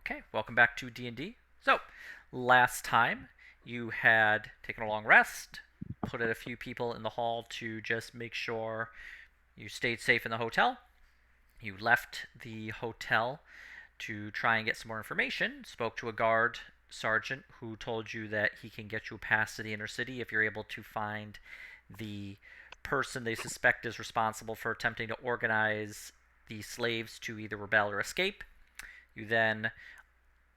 Okay, welcome back to D&D. So, last time you had taken a long rest, put a few people in the hall to just make sure you stayed safe in the hotel. You left the hotel to try and get some more information, spoke to a guard sergeant who told you that he can get you a pass to the inner city if you're able to find the person they suspect is responsible for attempting to organize the slaves to either rebel or escape. You then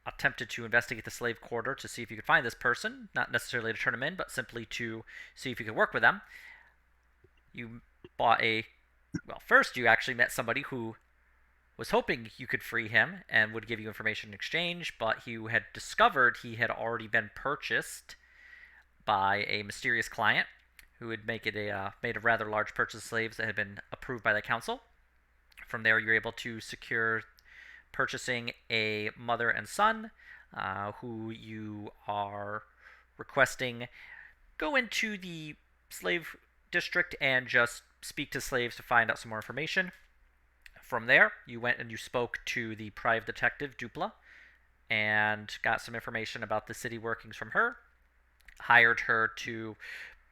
attempted to investigate the slave quarter to see if you could find this person, not necessarily to turn him in, but simply to see if you could work with them. You bought a. Well, first, you actually met somebody who was hoping you could free him and would give you information in exchange, but you had discovered he had already been purchased by a mysterious client who had made a rather large purchase of slaves that had been approved by the council. From there, you were able to secure purchasing a mother and son who you are requesting go into the slave district and just speak to slaves to find out some more information. From there, you went and you spoke to the private detective, Dupla, and got some information about the city workings from her. Hired her to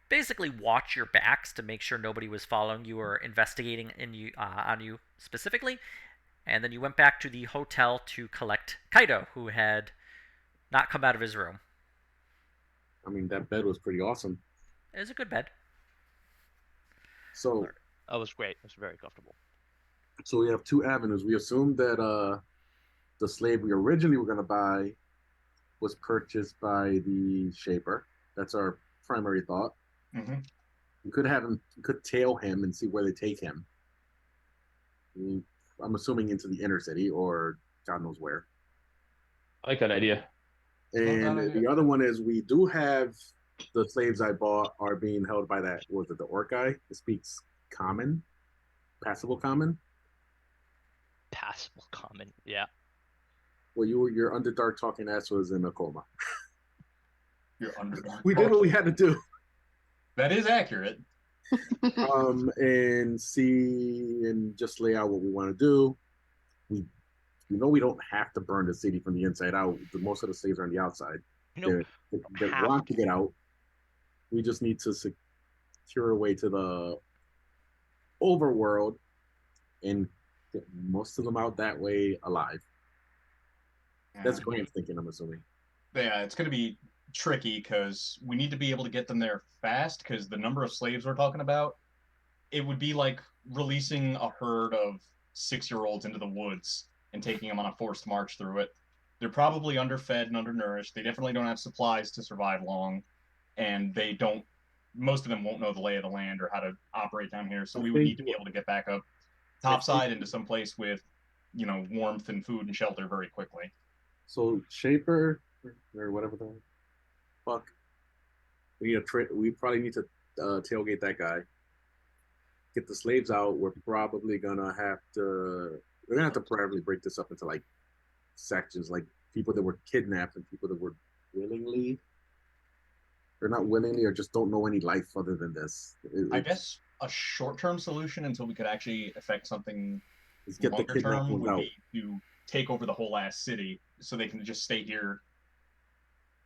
basically watch your backs to make sure nobody was following you or investigating on you specifically. And then you went back to the hotel to collect Kaido, who had not come out of his room. I mean, that bed was pretty awesome. It was a good bed. So, That was great. It was very comfortable. so we have two avenues. We assumed that the slave we originally were going to buy was purchased by the Shaper. That's our primary thought. Mm-hmm. We could have him, we could tail him and see where they take him. I'm assuming into the inner city or God knows where. I like that idea. And the other one is we do have the slaves I bought are being held by that, was it the orc guy that speaks common, passable common? Passable common. Yeah. Well, your underdark talking ass was in a coma. You're underdark. We did what we had to do. That is accurate. And see and just lay out what we want to do. We we don't have to burn the city from the inside out. Most of the slaves are on the outside. You They want to get out. We just need to secure a way to the overworld and get most of them out that way alive. That's Graham's thinking, I'm assuming. Yeah, it's going to be tricky because we need to be able to get them there fast because the number of slaves we're talking about, it would be like releasing a herd of 6-year-olds into the woods and taking them on a forced march through it. They're probably underfed and undernourished. They definitely don't have supplies to survive long, and most of them won't know the lay of the land or how to operate down here, so we would need to be able to get back up topside into some place with, warmth and food and shelter very quickly. So Shaper or whatever the fuck, we probably need to tailgate that guy. Get the slaves out. We're gonna have to probably break this up into like sections, like people that were kidnapped and people that were willingly or not willingly or just don't know any life other than this. I guess a short-term solution until we could actually affect something Let's get the longer term kidnapped would out. be to take over the whole last city so they can just stay here.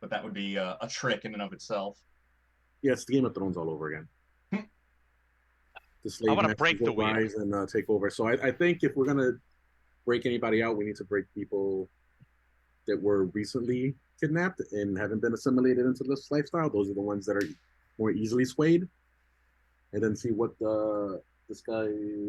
But that would be a trick in and of itself. Yeah, it's the Game of Thrones all over again. The slave I want to masters break the will wheel. rise and take over. So I think if we're gonna break anybody out, we need to break people that were recently kidnapped and haven't been assimilated into this lifestyle. Those are the ones that are more easily swayed, and then see what this guy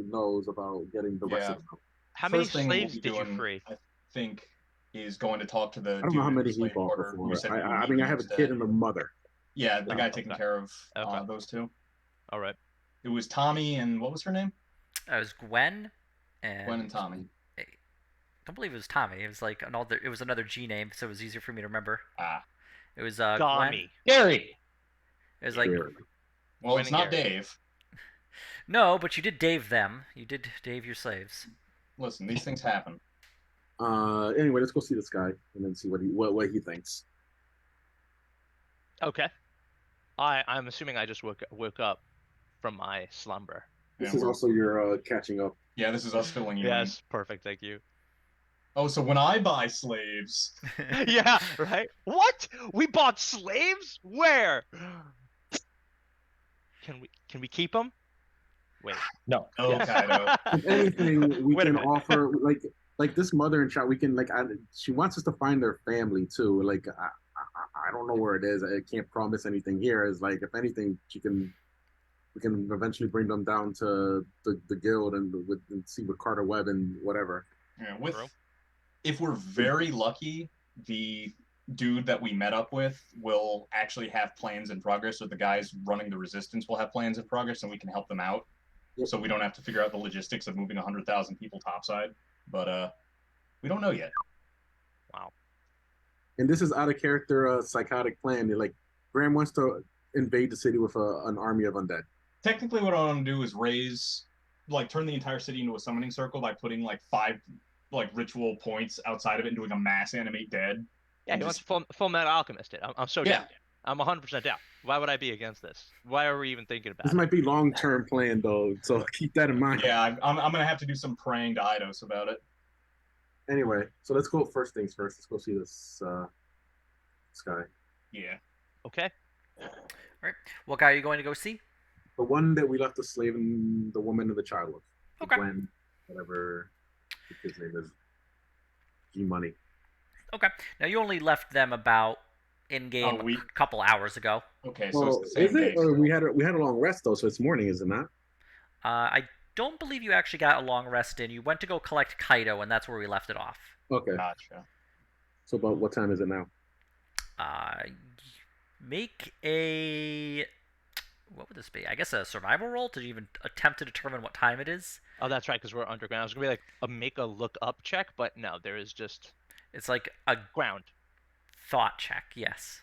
knows about getting the rest of them out. How many First thing we'll slaves be did you doing, free? I think, is going to talk to the I don't know how dude in many the he slave bought quarter who before. said we I would mean, need I have a instead. kid and a mother. Yeah, the guy taking Okay. care of Okay. those two. All right. It was Tommy and what was her name? It was Gwen and Gwen and Tommy. I don't believe it was Tommy. It was like another G name, so it was easier for me to remember. It was Gwen. Gami. Gary. It was like Sure. Well, Gwen it's and not Gary. Dave. no, but you did Dave them. You did Dave your slaves. Listen, these things happen. Anyway, let's go see this guy and then see what he thinks. Okay. I'm assuming I just woke up from my slumber. This Yeah, is also your catching up. yeah, this is us filling you in. Yes, perfect. Thank you. Oh, so when I buy slaves, Yeah, right? What? We bought slaves? Where? Can we keep them? Wait. No. oh, Yes. Kaido. If anything, we Wait a can minute. offer like this mother and child. We can she wants us to find their family too. Like I don't know where it is. I can't promise anything here. Is like if anything, we can eventually bring them down to the guild and see with Carter Webb and whatever. Yeah, True. if we're very lucky, the dude that we met up with will actually have plans in progress, or the guys running the resistance will have plans in progress, and we can help them out. Yep. So we don't have to figure out the logistics of moving 100,000 people topside. But we don't know yet. Wow. And this is out of character, psychotic plan. Like Graham wants to invade the city with an army of undead. Technically, what I want to do is turn the entire city into a summoning circle by putting like 5 ritual points outside of it and doing a mass animate dead. Yeah, And he wants just full metal alchemist it. I'm so Yeah. down. I'm 100% down. Why would I be against this? Why are we even thinking This about it? might be long term plan though, so keep that in mind. yeah, I'm gonna have to do some praying to Eidos about it. Anyway, so let's go first things first. Let's go see this guy. Yeah. Okay. All right. What guy are you going to go see? The one that we left the slave and the woman and the child with. Okay. Gwen, whatever his name is. G Money. Okay. Now you only left them about in game we- a couple hours ago. Okay, so Well, it's the is same it? day. Or still. we had a long rest though, so it's morning, is it not? I don't believe you actually got a long rest in. You went to go collect Kaido, and that's where we left it off. Okay. Gotcha. So about what time is it now? Uh, make a what would this be? I guess a survival roll to even attempt to determine what time it is. Oh, that's right, because we're underground. I was gonna be like make a look up check, but no, there is just It's like a ground. thought check. Yes.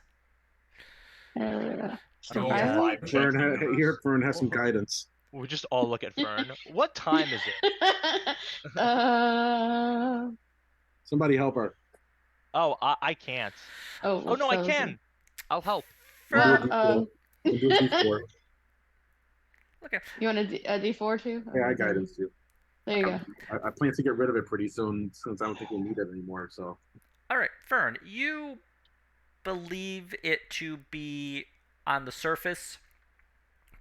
Oh, Survival? five check Fern, universe. here, Fern has some guidance. We just all look at Fern. What time is it? Somebody help her. Oh, I can't. Oh no, I can. I'll help. Fern. Well, We'll do a D4. Okay. you want a D4 too? Yeah, I guidance too. There you go. I plan to get rid of it pretty soon since I don't think we need it anymore. So All right, Fern. You believe it to be on the surface,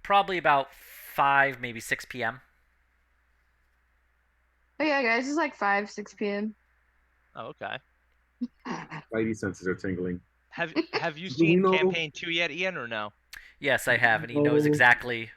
probably about 5, maybe 6 p.m. Oh yeah, guys, it's like 5, 6 p.m. Oh, okay. spidey senses are tingling. Have you Do we seen know- campaign 2 yet, Ian, or no? Yes, I have, and he knows Oh. exactly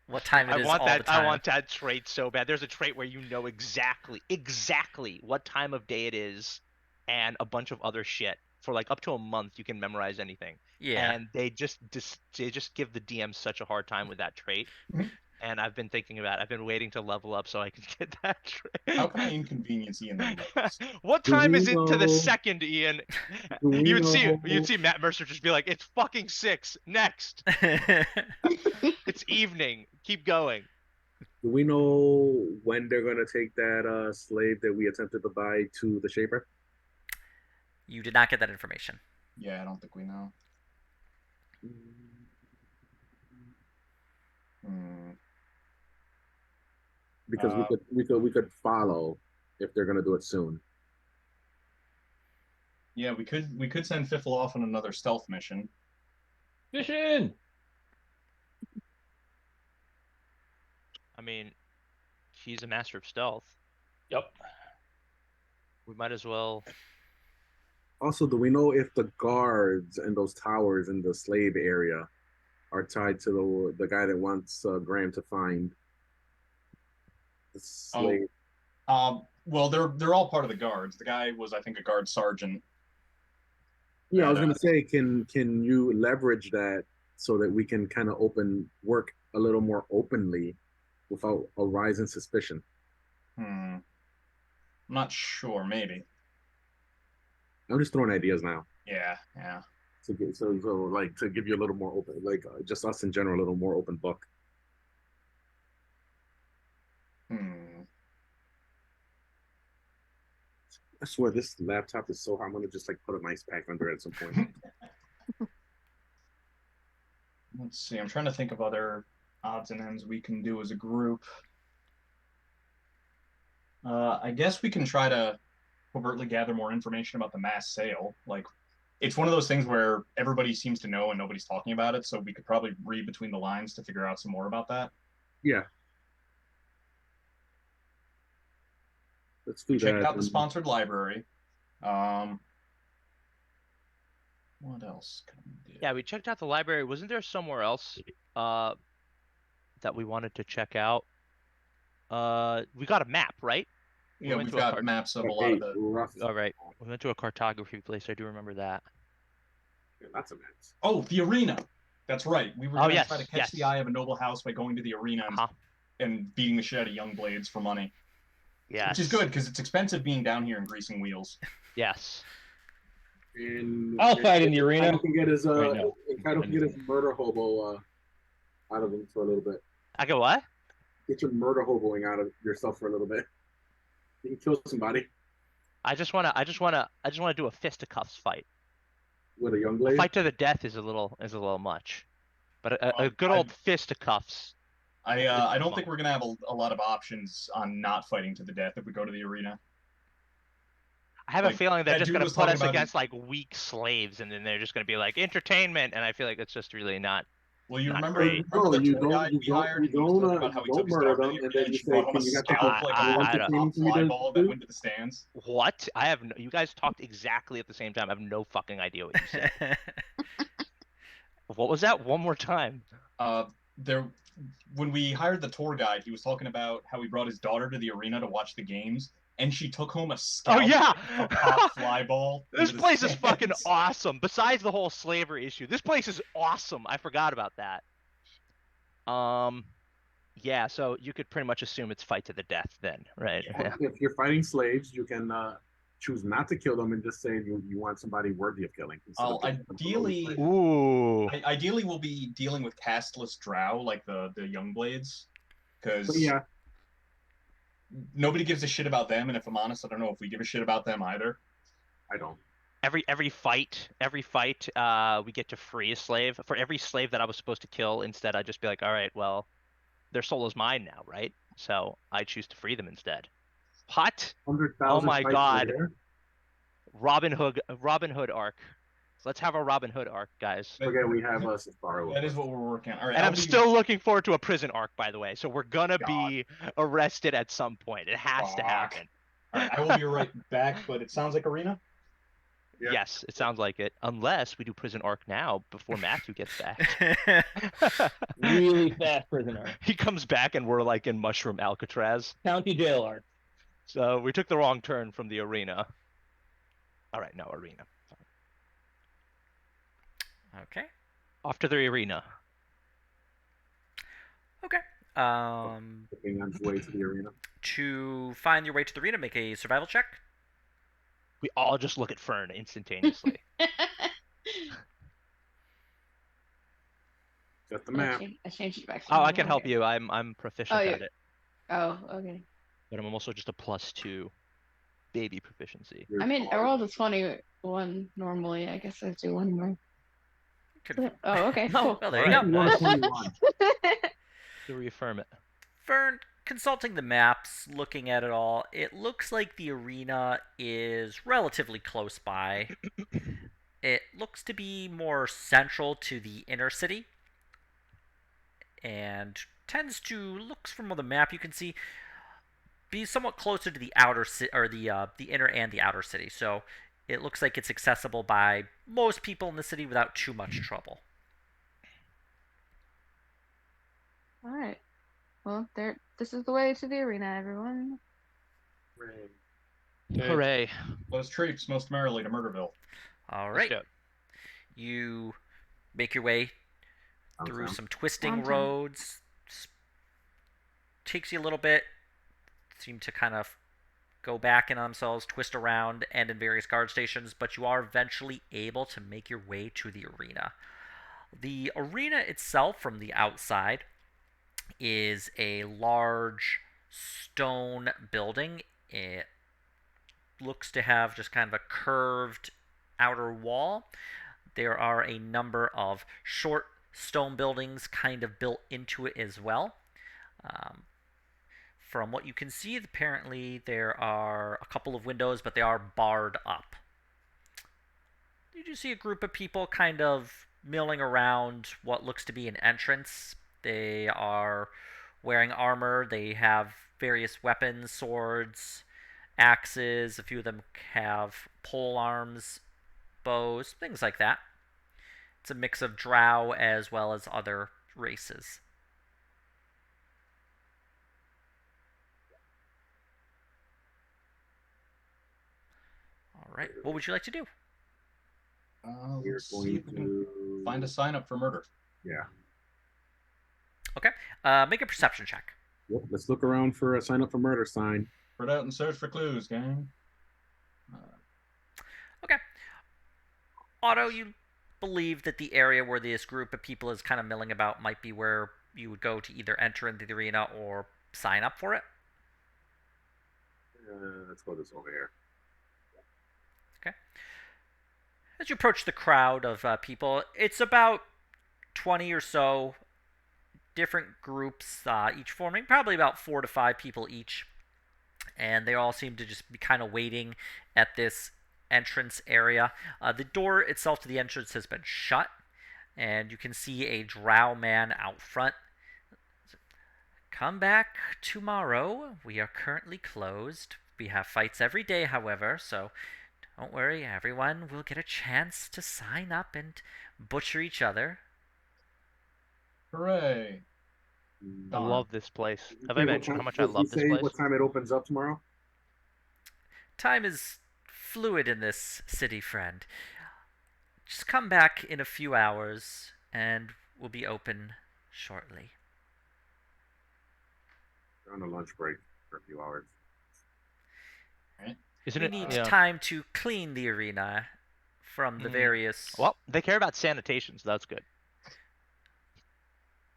what time it is all the time. I want that trait so bad. There's a trait where you know exactly what time of day it is, and a bunch of other shit. For like up to a month, you can memorize anything. Yeah. And they just give the DM such a hard time with that trait. Mhm. And I've been thinking about it. I've been waiting to level up so I can get that trait. How can I inconvenience Ian? What Do time we is it to the know- second, Ian? Do we You'd know- see Matt Mercer just be like, "It's fucking 6. Next. It's evening. Keep going." Do we know when they're gonna take that slave that we attempted to buy to the Shaper? You did not get that information. Yeah, I don't think we know. Hmm. Because we could follow if they're gonna do it soon. Yeah, we could send Fiffle off on another stealth mission. Mission. I mean, he's a master of stealth. Yep. We might as well. Also, do we know if the guards and those towers in the slave area are tied to the guy that wants Graham to find the slave? Well, they're all part of the guards. The guy was, I think, a guard sergeant. Yeah, I was And, gonna say, can you leverage that so that we can kind of work a little more openly without a rise in suspicion? I'm not sure. Maybe. I'm just throwing ideas now. Yeah. To give you a little more open, just us in general, a little more open book. I swear this laptop is so hot. I'm gonna just put an ice pack under it at some point. Let's see. I'm trying to think of other odds and ends we can do as a group. I guess we can try to covertly gather more information about the mass sale. Like, it's one of those things where everybody seems to know and nobody's talking about it. So we could probably read between the lines to figure out some more about that. Yeah. Let's do Check that. out the sponsored library. What else can we do? Yeah, we checked out the library. Wasn't there somewhere else that we wanted to check out? We got a map, right? Yeah, went we've to a got cart- maps of a lot Hey, of the. rough. All right. We went to a cartography place. I do remember that. Lots of maps. Oh, the arena. That's right. We were Oh, going to yes, try to catch yes. the eye of a noble house by going to the arena Uh-huh. and beating the shit out of young blades for money. Yes. Which is good because it's expensive being down here and greasing wheels. Yes. And I'll fight in the if arena. I can get his Right now. if I don't get his murder hobo out of him for a little bit. I go what? Get your murder hoboing out of yourself for a little bit. You can kill somebody I just wanna do a fisticuffs fight. with a young A blade. fight to the death is a little much, but a good old fisticuffs. I don't think we're gonna have a lot of options on not fighting to the death if we go to the arena. I have a Like, feeling they're that just dude gonna was put talking us about against like weak slaves, and then they're just gonna be like entertainment, and I feel like it's just really not. Well, you Not remember, great. remember the you tour guide we hired, and he was talking about how he took his murder daughter to them, the and arena then you she say, brought home "Can a you get the scalp like a I don't- fly ball that went to the stands. What? I have no, you guys talked exactly at the same time. I have no fucking idea what you said. What was that? One more time. There, when we hired the tour guide, he was talking about how he brought his daughter to the arena to watch the games, and she took home a scalp, Oh yeah, a pop fly ball. This into the place is fucking stands. awesome. Besides the whole slavery issue, this place is awesome. I forgot about that. Yeah. So you could pretty much assume it's fight to the death then, right? Yeah. If you're fighting slaves, you can choose not to kill them and just say you want somebody worthy of killing. Ooh. Ideally, we'll be dealing with castless drow like the young blades, because But yeah, nobody gives a shit about them, and if I'm honest, I don't know if we give a shit about them either. I don't. Every fight, we get to free a slave. For every slave that I was supposed to kill, instead I'd just be like, all right, well, their soul is mine now, right? So I choose to free them instead. What? 100,000 Oh my fights God. later. Robin Hood arc. So let's have a Robin Hood arc, guys. Forget we have Safari. That is what we're working on. All right, And I'll I'm be- still looking forward to a prison arc, by the way. So we're gonna God. be arrested at some point. It has to Fuck. happen. All right, I will be right back, but it sounds like arena. Yeah. Yes, it sounds like it. Unless we do prison arc now before Matthew gets back. Really fast prisoner. He comes back and we're like in Mushroom Alcatraz. County jail art. So we took the wrong turn from the arena. All right, no arena. Okay. Off to the arena. Okay. Looking on his way to the arena. To find your way to the arena, make a survival check. We all just look at Fern instantaneously. Got the map. I changed it back. To Oh, I normal can help here. you. I'm proficient Oh, at it. Oh, okay. But I'm also just a +2 baby proficiency. You're I mean, I far. rolled a 21 normally. I guess I do one more. Could- Oh, okay. Oh, Cool. well, there you Alright, go. nice. 21. To reaffirm it. Fern, consulting the maps, looking at it all, it looks like the arena is relatively close by. It looks to be more central to the inner city, and tends to, looks from the map you can see, be somewhat closer to the outer city, or the inner and the outer city. So it looks like it's accessible by most people in the city without too much trouble. All right. Well, there. This is the way to the arena, everyone. Hooray. Let us traipse most merrily to Murderville. All Let's right. do it. You make your way through Downtown. some twisting Downtown. roads. Takes you a little bit. Seem to kind of go back in on themselves, twist around, and in various guard stations, but you are eventually able to make your way to the arena. The arena itself, from the outside, is a large stone building. It looks to have just kind of a curved outer wall. There are a number of short stone buildings kind of built into it as well. From what you can see, apparently there are a couple of windows, but they are barred up. You do see a group of people kind of milling around what looks to be an entrance. They are wearing armor. They have various weapons, swords, axes. A few of them have pole arms, bows, things like that. It's a mix of drow as well as other races. All right. What would you like to do? We're Let's see going if we can to find a sign up for murder. Yeah. Okay. Make a perception check. Yep. Let's look around for a sign up for murder sign. Spread out and search for clues, gang. Okay. Otto, you believe that the area where this group of people is kind of milling about might be where you would go to either enter into the arena or sign up for it? Let's go this over here. Okay. As you approach the crowd of people, it's about 20 or so different groups, each forming probably about 4 to 5 people each. And they all seem to just be kind of waiting at this entrance area. The door itself to the entrance has been shut, and you can see a drow man out front. Come back tomorrow. We are currently closed. We have fights every day, however, so don't worry, everyone will get a chance to sign up and butcher each other. Hooray! I Darn. love this place. Have Okay, I what mentioned time- how much I did you love this say place? what time it opens up tomorrow? Time is fluid in this city, friend. Just come back in a few hours, and we'll be open shortly. We're on a lunch break for a few hours. Isn't We it? need Yeah. time to clean the arena from the various... Well, they care about sanitation, so that's good.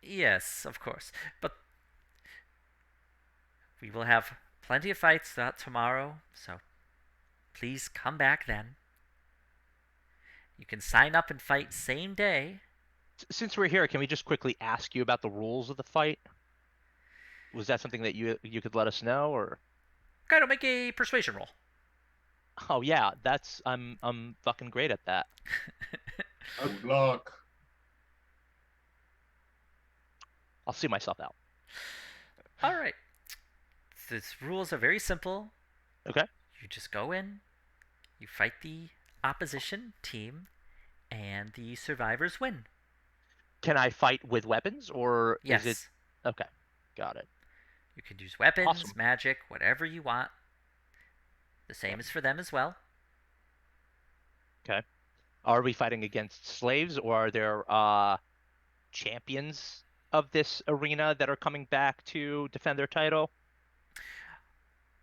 Yes, of course. But we will have plenty of fights throughout tomorrow, so please come back then. You can sign up and fight same day. Since we're here, can we just quickly ask you about the rules of the fight? Was that something that you could let us know, or? Kaido, make a persuasion roll. Oh yeah, I'm fucking great at that. Good luck. I'll see myself out. All right. The rules are very simple. Okay. You just go in, you fight the opposition team, and the survivors win. Can I fight with weapons, or Yes. is it? Okay, got it. You can use weapons, Awesome. magic, whatever you want. The same is for them as well. Okay. Are we fighting against slaves, or are there champions of this arena that are coming back to defend their title?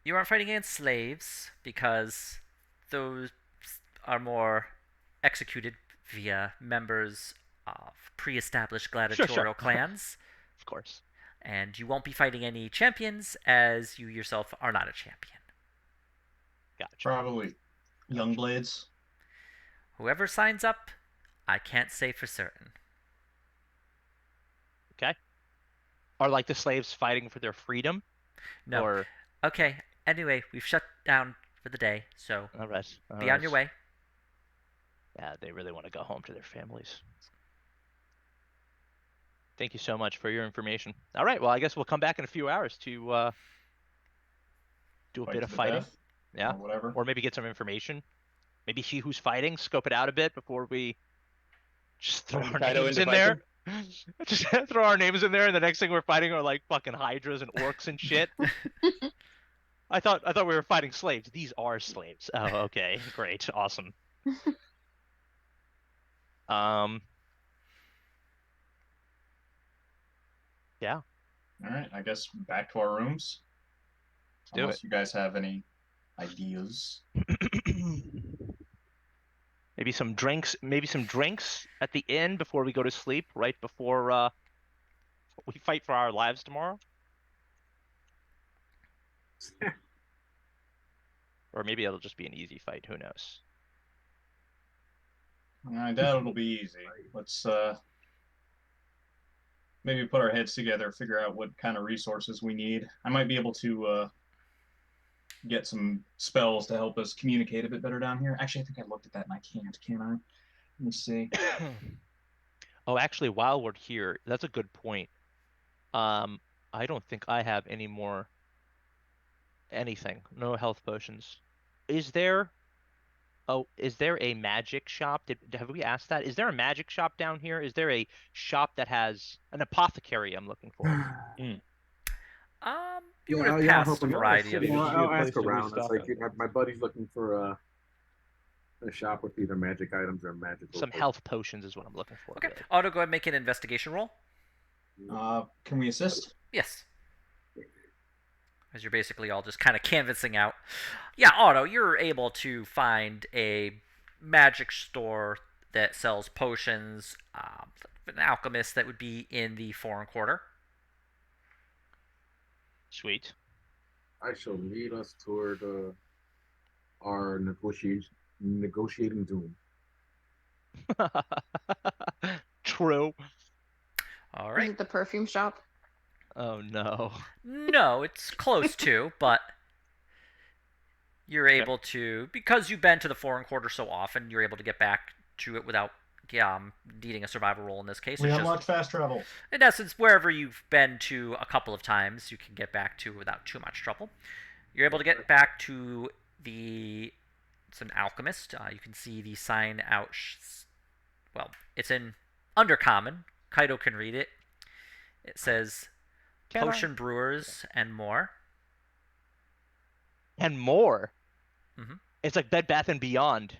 You aren't fighting against slaves because those are more executed via members of pre-established gladiatorial clans. Of course. And you won't be fighting any champions, as you yourself are not a champion. Gotcha. Probably young blades. Whoever signs up, I can't say for certain. Okay. Are like the slaves fighting for their freedom? No. Or... Okay, anyway, we've shut down for the day, so All right. be on your way. Yeah, they really want to go home to their families. Thank you so much for your information. All right, well, I guess we'll come back in a few hours to do a Fight bit to of the fighting. death, Yeah. or whatever. Or maybe get some information. Maybe see who's fighting, scope it out a bit before we just throw Turn our Kaido names into in there. Just throw our names in there, and the next thing we're fighting are like fucking hydras and orcs and shit. I thought we were fighting slaves. These are slaves. Oh, okay, great, awesome. Yeah. All right, I guess back to our rooms. Let's do Unless you guys have any ideas. Maybe some drinks. Maybe some drinks at the end before we go to sleep. Right before we fight for our lives tomorrow. Or maybe it'll just be an easy fight. Who knows? I doubt it'll be easy. Let's maybe put our heads together, figure out what kind of resources we need. I might be able to get some spells to help us communicate a bit better down here. Actually, I think I looked at that and I can't. Can I? Let me see. Oh, actually, while we're here, that's a good point. I don't think I have any more anything. No health potions. Is there? Oh, is there a magic shop? Have we asked that? Is there a magic shop down here? Is there a shop that has an apothecary I'm looking for? You would have Yeah, I'll passed help a him. variety of. City, this would be a I'll place ask to around. It's restock like on things. my buddy's looking for a shop with either magic items or magical. Some health potions is what I'm looking for, Okay. really. Otto, go ahead and make an investigation roll. Can we assist? Yes. As you're basically all just kind of canvassing out. Yeah, Otto, you're able to find a magic store that sells potions. An alchemist that would be in the foreign quarter. Sweet. I shall lead us toward our negotiating doom. True. All Is right. it the perfume shop? Oh no. No, it's close to, but you're able to, because you've been to the foreign quarter so often, you're able to get back to it without needing a survival roll in this case. We It's unlocked just, fast travel. in essence, wherever you've been to a couple of times, you can get back to without too much trouble. You're able to get back to it's an alchemist. You can see the sign out. Well, it's in Undercommon. Kaido can read it. It says potion brewers and more. And more. Mm-hmm. It's like Bed Bath and Beyond.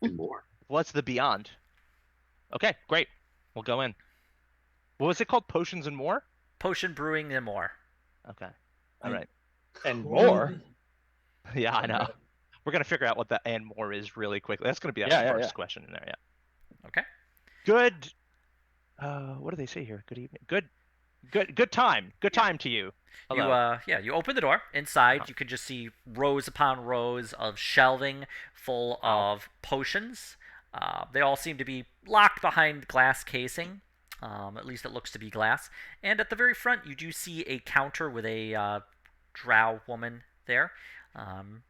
And more. What's the Beyond? Okay, great. We'll go in. What was it called? Potions and more? Potion brewing and more. Okay. All right. And more. Yeah, I know. We're gonna figure out what the and more is really quickly. That's gonna be our first question in there. Yeah. Okay. Good. What do they say here? Good evening. Good time. Good time to you. Hello. You open the door. Inside, you can just see rows upon rows of shelving full of potions. They all seem to be locked behind glass casing. At least it looks to be glass. And at the very front, you do see a counter with a drow woman there.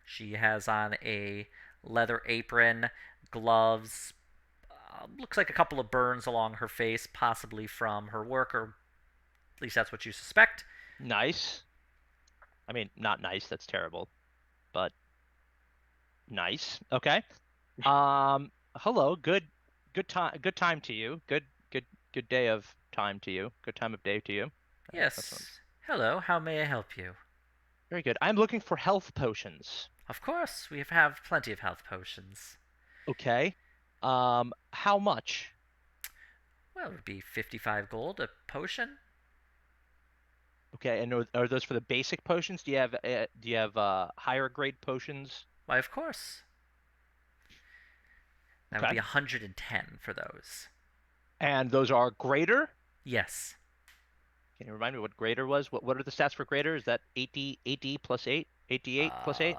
She has on a leather apron, gloves. Looks like a couple of burns along her face, possibly from her work, or at least that's what you suspect. Nice. I mean, not nice. That's terrible. But nice. Okay. Hello. Good time to you. Good day of time to you. Good time of day to you. Yes. Hello. How may I help you? Very good. I'm looking for health potions. Of course, we have plenty of health potions. Okay. How much? Well, it would be 55 gold a potion. Okay, and are those for the basic potions? Do you have higher grade potions? Why, of course. That would be 110 for those. And those are greater? Yes. Can you remind me what greater was? What are the stats for greater? Is that 80 plus 8? 88 plus 8?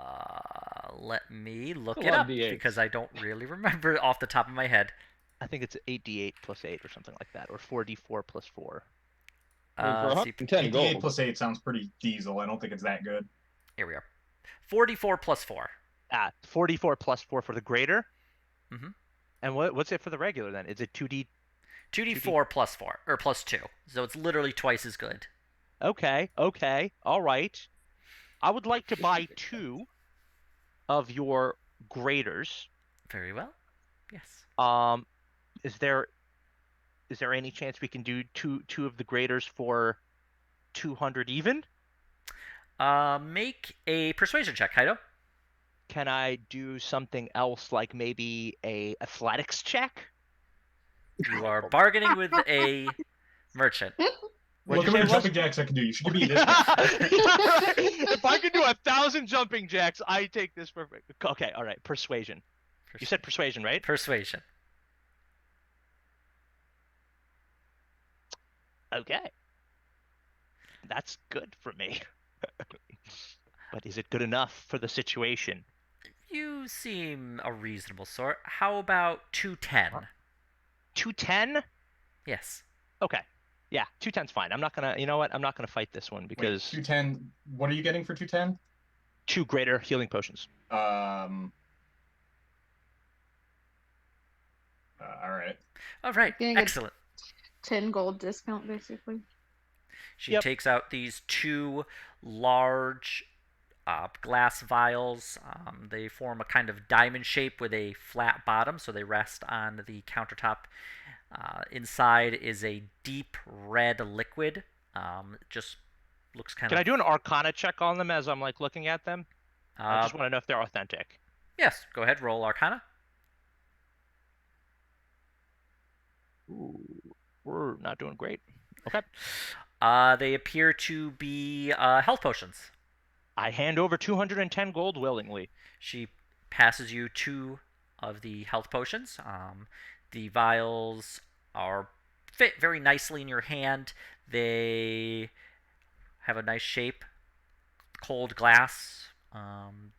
Let me look it up because I don't really remember off the top of my head. I think it's 88 plus 8 or something like that, or 4d4 plus 4. For 110 gold. 88 plus 8 sounds pretty diesel. I don't think it's that good. Here we are. 44 plus 4. 44 plus 4 for the greater? Mm-hmm. And what's it for the regular then? Is it 2d? 2d4 plus 4, or plus 2. So it's literally twice as good. Okay. All right. I would like to buy 2 of your graders. Very well. Yes. Is there any chance we can do two of the graders for 200 even? Make a persuasion check, Kaido. Can I do something else, like maybe a athletics check? You are bargaining with a merchant. Look how many jumping jacks I can do. You should give me this. If I can do 1,000 jumping jacks, I take this for. Okay, all right. Persuasion. You said persuasion, right? Persuasion. Okay. That's good for me. But is it good enough for the situation? You seem a reasonable sort. How about 210? 210? Yes. Okay. Yeah, 210's fine. I'm not gonna. You know what? I'm not gonna fight this one Wait, because 210. What are you getting for 210? 2 greater healing potions. All right. All right, Getting a excellent. 10 gold discount, basically. She Yep. takes out these 2 large glass vials. They form a kind of diamond shape with a flat bottom, so they rest on the countertop. Inside is a deep red liquid. Just looks kind Can of. I do an Arcana check on them as I'm like looking at them? I Uh, just want to know if they're authentic. yes, go ahead, roll Arcana. Ooh, we're not doing great. Okay. They appear to be health potions. I hand over 210 gold willingly. She passes you 2 of the health potions. The vials are fit very nicely in your hand. They have a nice shape, cold glass.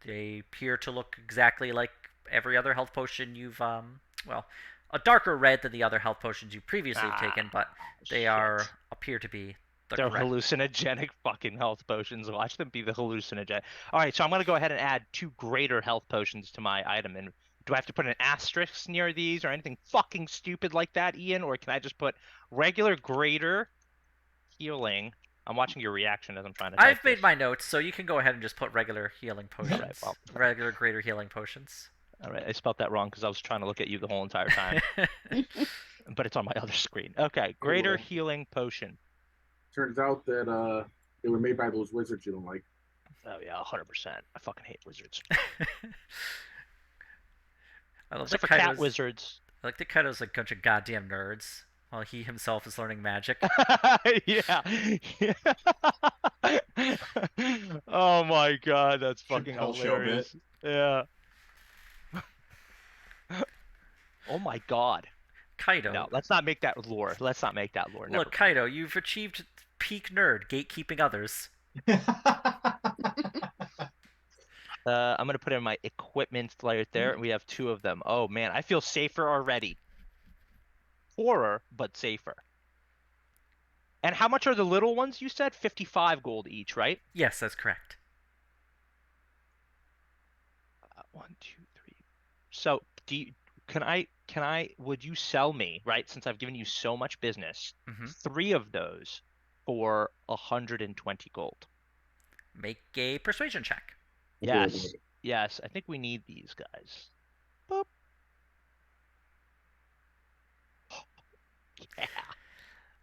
They appear to look exactly like every other health potion you've well, a darker red than the other health potions you've previously taken, but they appear to be They're correct. hallucinogenic fucking health potions. Watch them be the hallucinogenic. All right, so I'm gonna go ahead and add 2 greater health potions to my item. And do I have to put an asterisk near these or anything fucking stupid like that, Ian? Or can I just put regular greater healing? I'm watching your reaction as I'm trying to type I've made this. my notes, so you can go ahead and just put regular healing potions. All right, well, regular greater healing potions. all right, I spelled that wrong because I was trying to look at you the whole entire time. But it's on my other screen. Okay, greater healing potion. Turns out that they were made by those wizards you don't like. Oh yeah, 100%. I fucking hate wizards. I love Except that for cat Kaido's, wizards. I like that Kaido's like a bunch of goddamn nerds, while he himself is learning magic. Yeah. Oh my god, that's fucking Chappelle Show hilarious. Yeah. Oh my god. Kaido. No, let's not make that lore. Let's not make that lore. Never Look, Kaido, you've achieved peak nerd, gatekeeping others. I'm gonna put in my equipment right there. We have 2 of them. Oh man, I feel safer already. Poorer, but safer. And how much are the little ones you said? 55 gold each, right? Yes, that's correct. 1, 2, 3. So, would you sell me, right? Since I've given you so much business, 3 of those for 120 gold. Make a persuasion check. Yes. Yes, I think we need these guys. Boop. Yeah.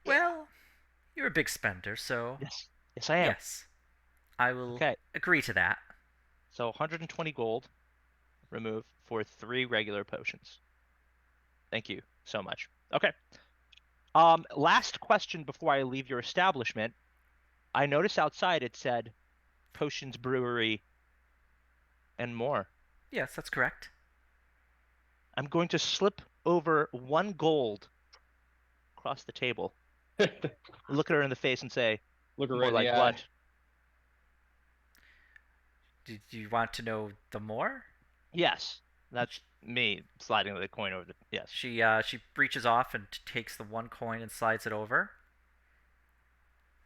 Well, you're a big spender, so Yes. Yes, I am. yes, I will agree to that. So 120 gold remove for 3 regular potions. Thank you so much. Okay. Last question before I leave your establishment. I noticed outside it said Potions Brewery and more. Yes, that's correct. I'm going to slip over 1 gold across the table. Look at her in the face and say, Look her more right in like the eye. what? Do you want to know the more? Yes. That's me sliding the coin over the yes. She reaches off and takes the 1 coin and slides it over.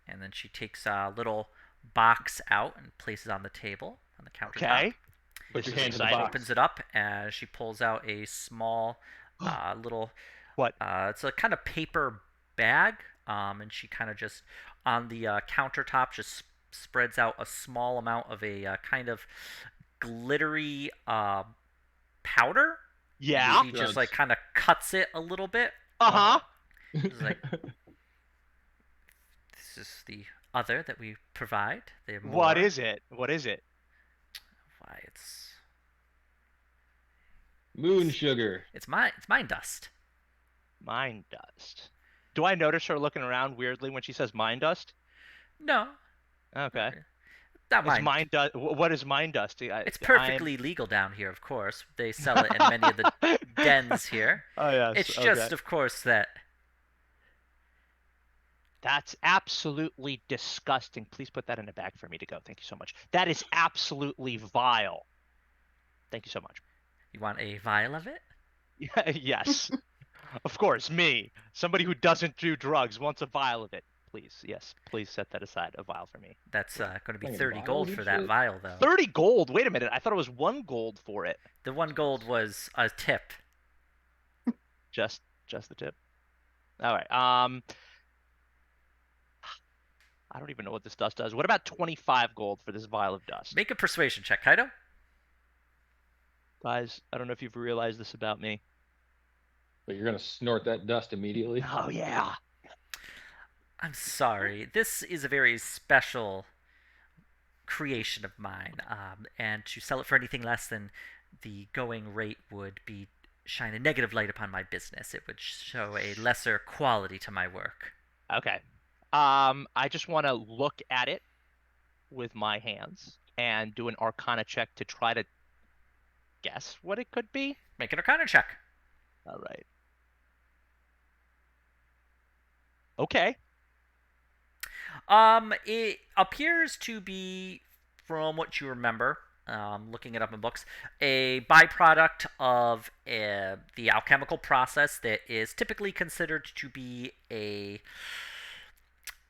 And then she takes a little box out and places it on the table on the countertop. Okay. Put your hand in the She box. opens it up as she pulls out a small little What? It's a kind of paper bag, and she kind of just on the countertop just spreads out a small amount of a kind of glittery powder. Yeah. She just like kind of cuts it a little bit. Uh-huh. She's like, this is the other that we provide. What is it? What is it? Why, it's Moon sugar. It's mine dust. Mine dust. Do I notice her looking around weirdly when she says mine dust? No. Okay. Not mine. It's mine dust. What is mine dust? It's perfectly legal down here, of course. They sell it in many of the dens here. Oh yes. It's just, of course, that. That's absolutely disgusting. Please put that in a bag for me to go. Thank you so much. That is absolutely vile. Thank you so much. You want a vial of it? Yes. Of course, me, somebody who doesn't do drugs, wants a vial of it. Please, yes, please set that aside, a vial for me. That's going to be Bringing 30 vials gold and for that shit? vial, though. 30 gold. Wait a minute. I thought it was 1 gold for it. The 1 gold was a tip. Just the tip. All right. I don't even know what this dust does. What about 25 gold for this vial of dust? Make a persuasion check, Kaido. Guys, I don't know if you've realized this about me. But you're gonna snort that dust immediately. Oh yeah. I'm sorry. This is a very special creation of mine, and to sell it for anything less than the going rate would be shine a negative light upon my business. It would show a lesser quality to my work. Okay. I just want to look at it with my hands and do an Arcana check to try to guess what it could be. Make an Arcana check. All right. Okay. It appears to be, from what you remember, looking it up in books, a byproduct of the alchemical process that is typically considered to be a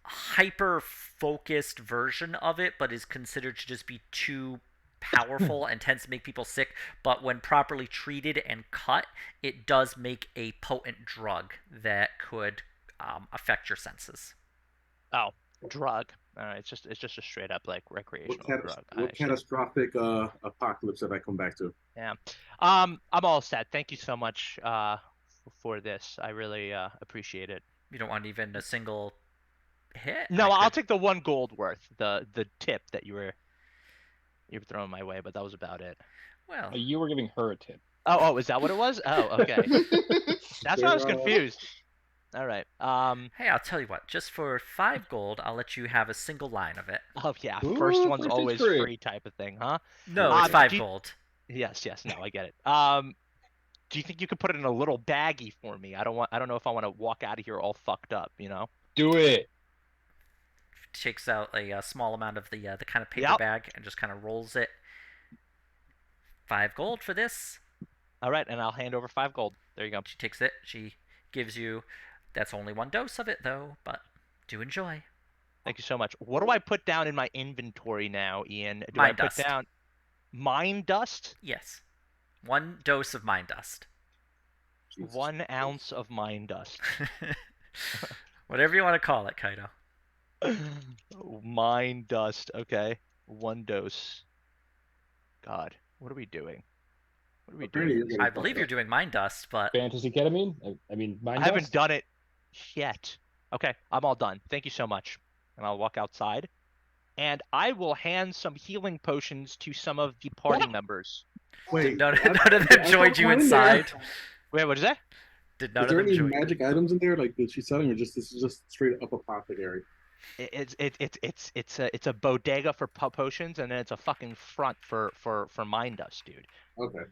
hyper-focused version of it, but is considered to just be too powerful and tends to make people sick. But when properly treated and cut, it does make a potent drug that could affect your senses. Oh, drug. All right. It's just a straight up like recreational drug. What catastrophic apocalypse have I come back to? Yeah. I'm all set. Thank you so much for this. I really appreciate it. You don't want even a single hit? No, I'll take the 1 gold worth. The tip that you were throwing my way, but that was about it. Well, You were giving her a tip. Oh, is that what it was? Oh, okay. That's why I was confused. All right. hey, I'll tell you what. Just for 5 gold, I'll let you have a single line of it. Oh yeah, Ooh, first one's first is always free. free type of thing, huh? No, it's 5 do you- gold. Yes, no, I get it. Do you think you could put it in a little baggie for me? I don't know if I want to walk out of here all fucked up, you know? Do it. Takes out a small amount of the kind of paper Yep. bag and just kind of rolls it. 5 gold for this. All right, and I'll hand over 5 gold. There you go. She takes it. She gives you. That's only 1 dose of it, though, but do enjoy. Thank you so much. What do I put down in my inventory now, Ian? Do Mine I put dust. down mine dust? Yes. 1 dose of mind dust. Jesus 1 ounce of mine dust. Whatever you want to call it, Kaido. Mine dust. Okay. 1 dose. God, what are we doing? What are we Apparently doing? you're getting I believe fucked you're up. doing mind dust, but Fantasy ketamine? I mean, mind I haven't dust? done it yet. Okay, I'm all done. Thank you so much. And I'll walk outside. And I will hand some healing potions to some of the party members. Wait, none I- of them I joined thought you one in there. inside. Wait, what is that? Did none Is of there them any join you? magic items in there? Like, is she selling, or just this is just straight up apothecary? It's a bodega for potions, and then it's a fucking front for mine dust, dude. Okay.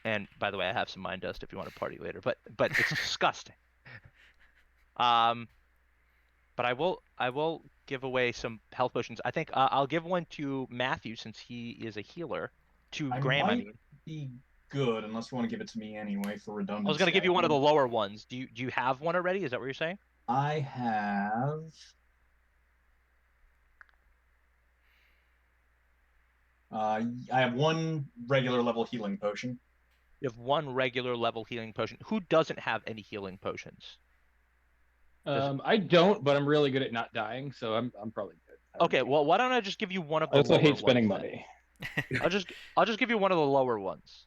And by the way, I have some mine dust if you want to party later, but it's disgusting. But I will give away some health potions. I think I'll give one to Matthew since he is a healer. To Graham, I might mean. be good unless you want to give it to me anyway for redundancy. I was gonna give you one of the lower ones. Do you have one already? Is that what you're saying? I have. I have 1 regular level healing potion. You have 1 regular level healing potion. Who doesn't have any healing potions? I don't, but I'm really good at not dying, so I'm probably good. Okay, well, why don't I just give you one of I the also lower hate spending ones then? money. I'll just give you one of the lower ones.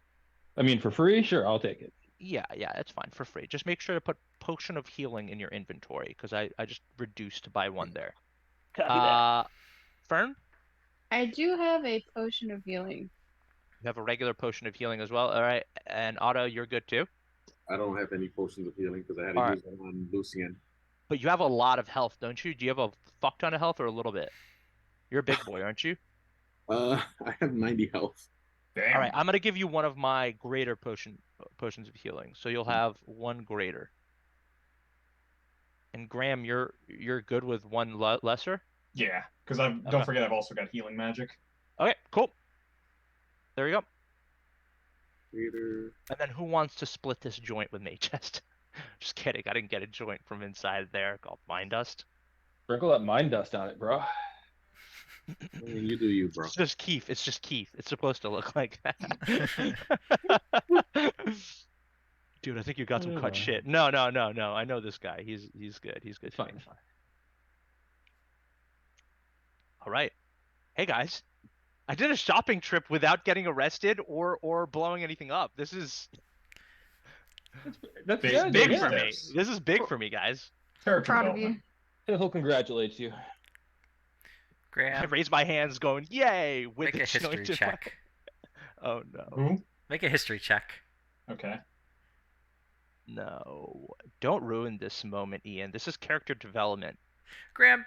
I mean, for free, sure, I'll take it. Yeah, it's fine for free. Just make sure to put potion of healing in your inventory because I just reduced by 1 there. Fern, I do have a potion of healing. you have a regular potion of healing as well. All right, and Otto, you're good too. I don't have any potions of healing because I had to All use them on Lucian. But you have a lot of health, don't you? Do you have a fuck ton of health or a little bit? You're a big boy, aren't you? I have 90 health. Damn. All right, I'm gonna give you one of my greater potions of healing, so you'll have 1 greater. And Graham, you're good with 1 lesser. Yeah, because don't Okay. forget I've also got healing magic. Okay, cool. There you go. Later. And then who wants to split this joint with me? Just Just kidding. I didn't get a joint from inside there called mine dust. Sprinkle that mine dust on it, bro. I mean, you do you, bro. It's just Keith. It's just Keith. It's supposed to look like that. Dude, I think you got some cut shit. No. I know this guy. He's good. He's good. It's fine. It's fine. All right. Hey guys, I did a shopping trip without getting arrested or blowing anything up. This is That's Big- good. big yeah. for me. steps. This is big for me, guys. Character Proud of development. you. He'll congratulate you. I Graham, raise my hands, going, "Yay!" With make the a history joint in my- check. Oh no, Who? Make a history check. Okay. no! Don't ruin this moment, Ian. This is character development. Graham,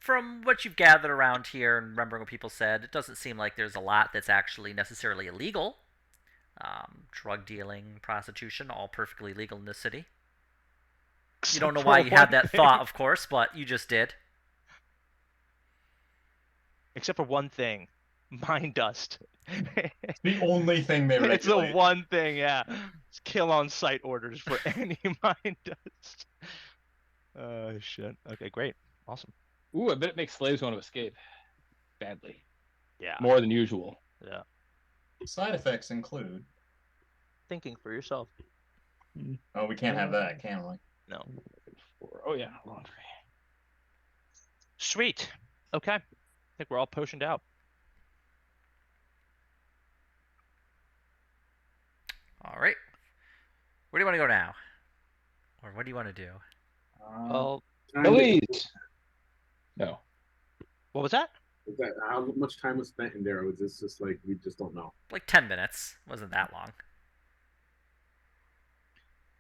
from what you've gathered around here and remembering what people said, it doesn't seem like there's a lot that's actually necessarily illegal. Drug dealing, prostitution, all perfectly legal in this city. You don't know Except why for you had one that thing. thought, of course, but you just did. Except for one thing, mine dust. The only thing they It's the regulate. one thing, yeah. It's kill on site orders for any mine dust. Oh shit. Okay, great. Awesome. Ooh, I bet it makes slaves want to escape. Badly. Yeah. More than usual. Yeah. Side effects include. Thinking for yourself. Oh, we can't have that, can we? No. Oh yeah, laundry. Sweet. Okay. I think we're all potioned out. All right. Where do you want to go now? Or what do you want to do? Well, Time to- Elise. No. what was that? Is that how much time was spent in there? Or was this just like we just don't know? Like 10 minutes. Wasn't that long.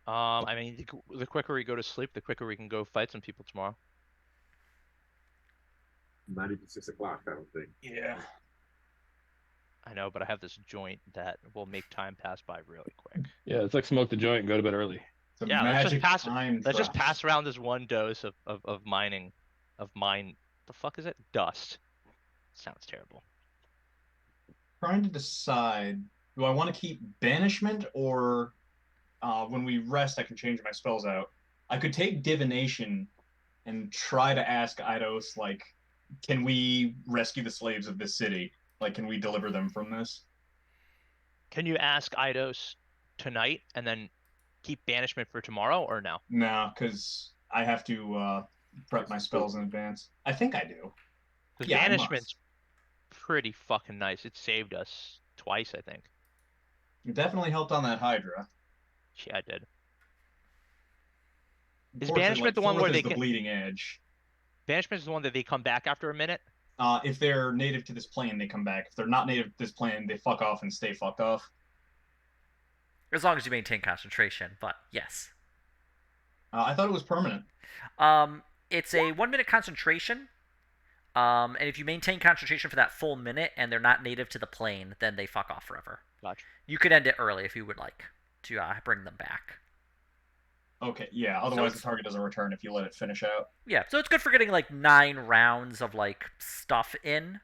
I mean, the quicker we go to sleep, the quicker we can go fight some people tomorrow. Not even 6 o'clock, I don't think. Yeah. I know, but I have this joint that will make time pass by really quick. Yeah, it's like smoke the joint and go to bed early. It's a Yeah, let's just magic pass- time Let's just trap. pass around this one dose of mining, of mine. The fuck is it? Dust. Sounds terrible. Trying to decide, do I want to keep banishment or when we rest I can change my spells out? I could take divination and try to ask Eidos, like, can we rescue the slaves of this city? Like, can we deliver them from this? Can you ask Eidos tonight and then keep banishment for tomorrow, or no? No, because I have to prep my spells in advance. I think I do. Because Yeah, I banishment's pretty fucking nice. It saved us twice, I think. It definitely helped on that Hydra. Yeah, I did. Is Unfortunately, banishment the one fourth where is they the can- bleeding edge? Banishment is the one that they come back after a minute. If they're native to this plane, they come back. If they're not native to this plane, they fuck off and stay fucked off. As long as you maintain concentration, but yes. I thought it was permanent. It's a 1 minute concentration. And if you maintain concentration for that full minute and they're not native to the plane, then they fuck off forever. Gotcha. You could end it early if you would like to bring them back. Okay, yeah. Otherwise, it's- the target doesn't return if you let it finish out. Yeah, so it's good for getting like 9 rounds of like stuff in.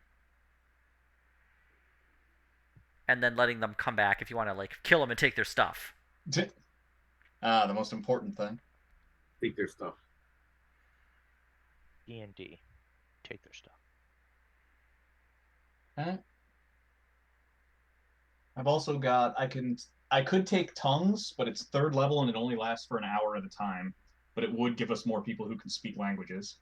And then letting them come back if you want to like kill them and take their stuff. The most important thing. Take their stuff. D&D. Take their stuff. I've also got. I could take tongues, but it's 3rd level and it only lasts for an hour at a time. But it would give us more people who can speak languages.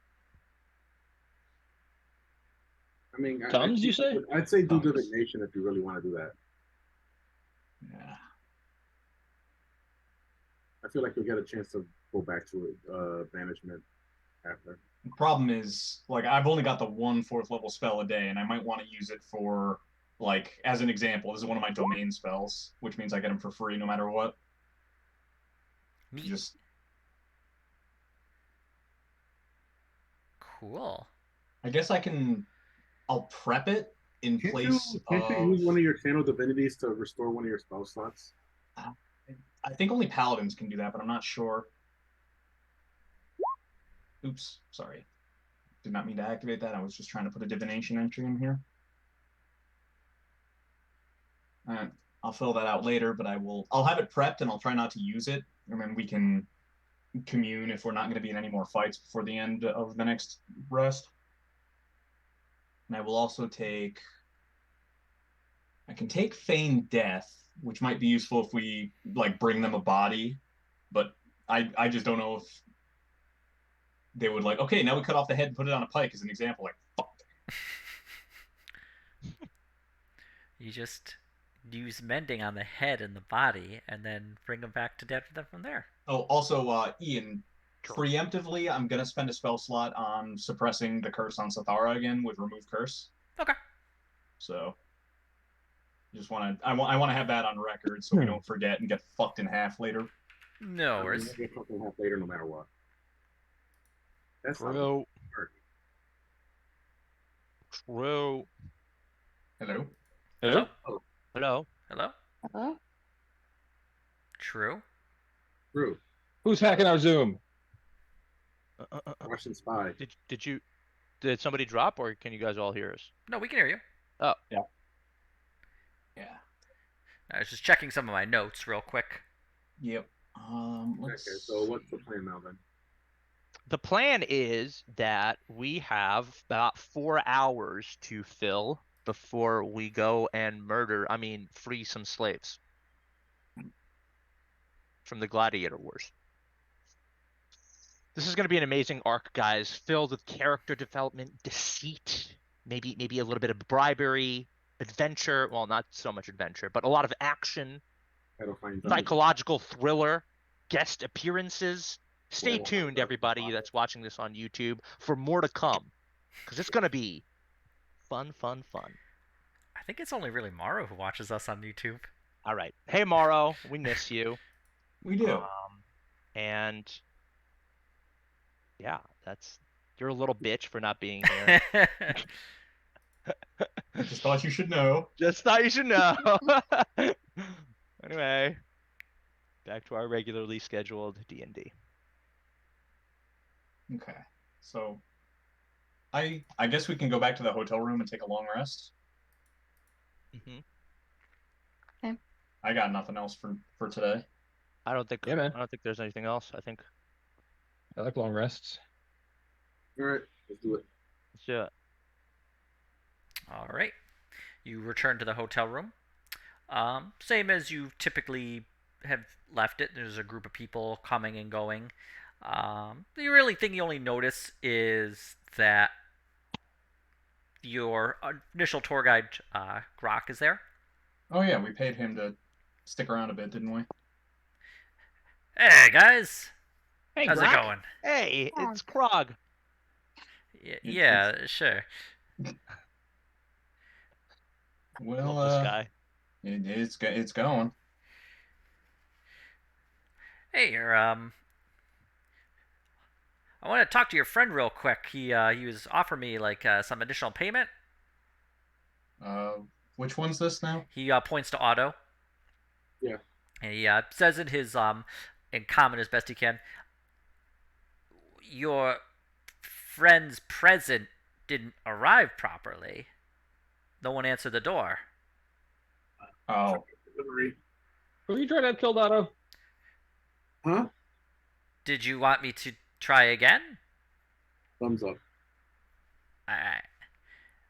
I mean, Tums, you say? I'd say do Tums. divination if you really want to do that. Yeah. I feel like you'll get a chance to go back to banishment after. The problem is, like, I've only got the 1 4th level spell a day, and I might want to use it for, like, as an example, this is one of my domain spells, which means I get them for free no matter what. Neat. Just Cool. I guess I'll prep it in place Can't you of. use one of your channel divinities to restore one of your spell slots? I think only paladins can do that, but I'm not sure. Oops, sorry. Did not mean to activate that. I was just trying to put a divination entry in here. I'll fill that out later, but I'll have it prepped and I'll try not to use it, and then we can commune if we're not going to be in any more fights before the end of the next rest. And I will also take. I can take feign death, which might be useful if we like bring them a body, but I just don't know if they would like. Okay, now we cut off the head and put it on a pike as an example. Like fuck. You just use mending on the head and the body, and then bring them back to death from there. Oh, also, Ian, preemptively, I'm gonna spend a spell slot on suppressing the curse on Sathara again with remove curse. Okay. So, just want to, I want to have that on record so we don't forget and get fucked in half later. No I'm worries. gonna get fucking half later no matter what. That's not True. hard. True. Hello. Hello? Hello. Hello? Hello? True. True. Who's hacking our Zoom? Russian spy. Did somebody drop, or can you guys all hear us? No, we can hear you. Oh. Yeah. I was just checking some of my notes real quick. Yep. Okay, so what's the plan now then? The plan is that we have about 4 hours to fill before we go and free some slaves from the Gladiator Wars. This is going to be an amazing arc, guys, filled with character development, deceit, maybe a little bit of bribery, adventure. Well, not so much adventure, but a lot of action, psychological thriller, guest appearances. Stay tuned, everybody that's watching this on YouTube, for more to come, because it's going to be fun. I think it's only really Morrow who watches us on YouTube. All right. Hey, Morrow, we miss you. We do. And yeah, you're a little bitch for not being here. I just thought you should know. Just thought you should know. Anyway, back to our regularly scheduled D&D. Okay. So, I guess we can go back to the hotel room and take a long rest. Mm-hmm. Okay. I got nothing else for today. I don't think there's anything else. I think I like long rests. All right, let's do it. let's do it. All right. You return to the hotel room. Same as you typically have left it. There's a group of people coming and going. The really thing you only notice is that your initial tour guide, Grok, is there. Oh yeah, we paid him to stick around a bit, didn't we? Hey, guys. Hey, How's Grok. it going? Hey, it's Krog. Yeah, sure. Well, Love this guy. it's going. Hey, I want to talk to your friend real quick. He was offering me like some additional payment. Which one's this now? He points to Otto. Yeah. And he says in his in common as best he can, your friend's present didn't arrive properly. No one answered the door. Oh, Who are you trying to kill, Otto? Huh? Did you want me to try again? Thumbs up.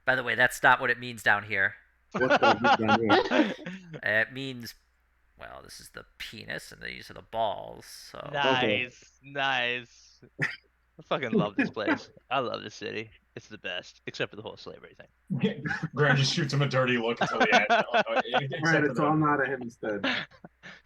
By the way, that's not what it means down here. What the down here? It means, well, this is the penis and these are the balls. So Nice. I fucking love this place. I love this city. It's the best, except for the whole slavery thing. Graham just shoots him a dirty look until the end. Alright, it's all not at him instead.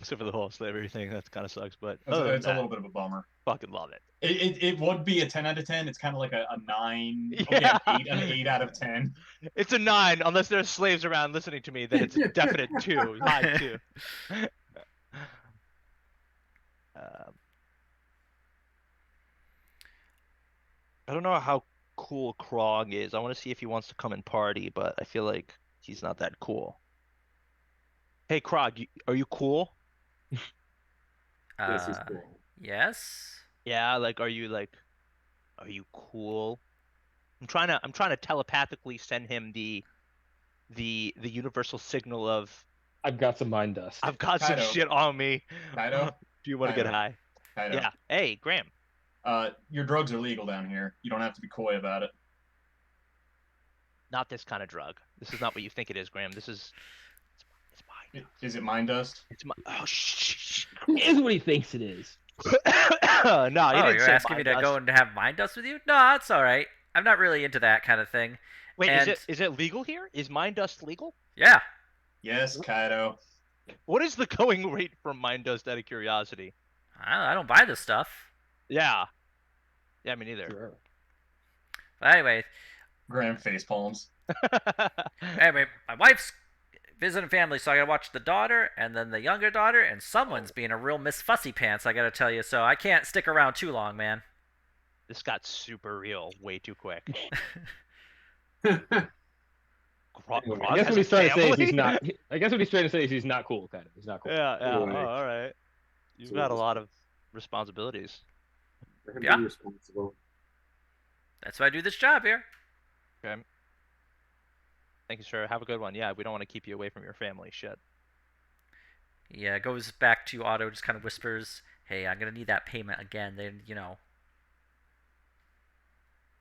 Except for the whole slavery thing, that kind of sucks. But It's a little bit of a bummer. Fucking love it. It would be a 10 out of 10. It's kind of like a 9. Yeah. Okay, an 8 out of 10. It's a 9 unless there's slaves around listening to me. Then it's a definite 2. High 2. I don't know how cool Krog is. I want to see if he wants to come and party, but I feel like he's not that cool. Hey, Krog, are you cool? Yes, he's cool. Yes. Yeah, are you cool? I'm trying to telepathically send him the universal signal of I've got some mind dust. I've got Kaido. some shit on me. Kaido? Do you want to get high? Kaido. Yeah. Hey, Graham. Your drugs are legal down here. You don't have to be coy about it. Not this kind of drug. This is not what you think it is, Graham. This is. It's mine. Is it mind dust? It's my. Oh, shh. It is what he thinks it is. No, he Oh, didn't you're say asking me mind to dust. go and have mind dust with you? No, that's all right. I'm not really into that kind of thing. Wait, And- is it legal here? Is mind dust legal? Yeah. Yes, Kaido. What is the going rate for mind dust out of curiosity? I don't buy this stuff. Yeah. Yeah, me neither. Sure. But anyway, Graham face palms. anyway, my wife's visiting family, so I gotta watch the daughter and then the younger daughter, and someone's being a real Miss Fussy Pants, I gotta tell you, so I can't stick around too long, man. This got super real way too quick. Anyway, I guess what he's trying to say is he's not. I guess what he's trying to say is he's not cool, kind of. He's not cool. Yeah, yeah. Right. Oh, all right. You've So got a this- lot of responsibilities. Let him Yeah. be responsible. That's why I do this job here. Okay. Thank you, sir. Have a good one. Yeah, we don't want to keep you away from your family. Shit. Yeah, it goes back to Otto, just kind of whispers, hey, I'm gonna need that payment again. Then, you know.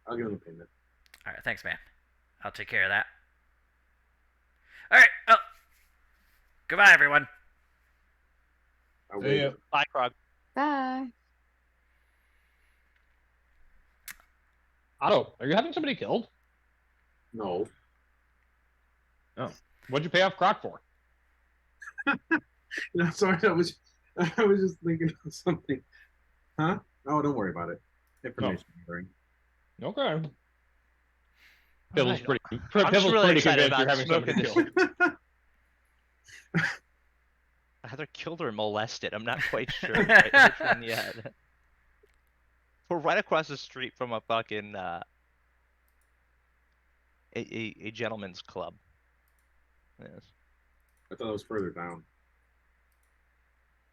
I'll give him a payment. Alright, thanks, man. I'll take care of that. Alright, oh. Goodbye, everyone. I'll See wait. ya. Bye, Krog. Bye. Otto, are you having somebody killed? No. What'd you pay off Croc for? No, sorry. I was just thinking of something. Huh? Oh, don't worry about it. Information sharing. Okay. Pibble's Alright. pretty. I'm just Pibble's really pretty excited convinced you're about having somebody smoking killed. I either killed or molested. I'm not quite sure which one yet. We're right across the street from a fucking a gentleman's club. Yes. I thought it was further down.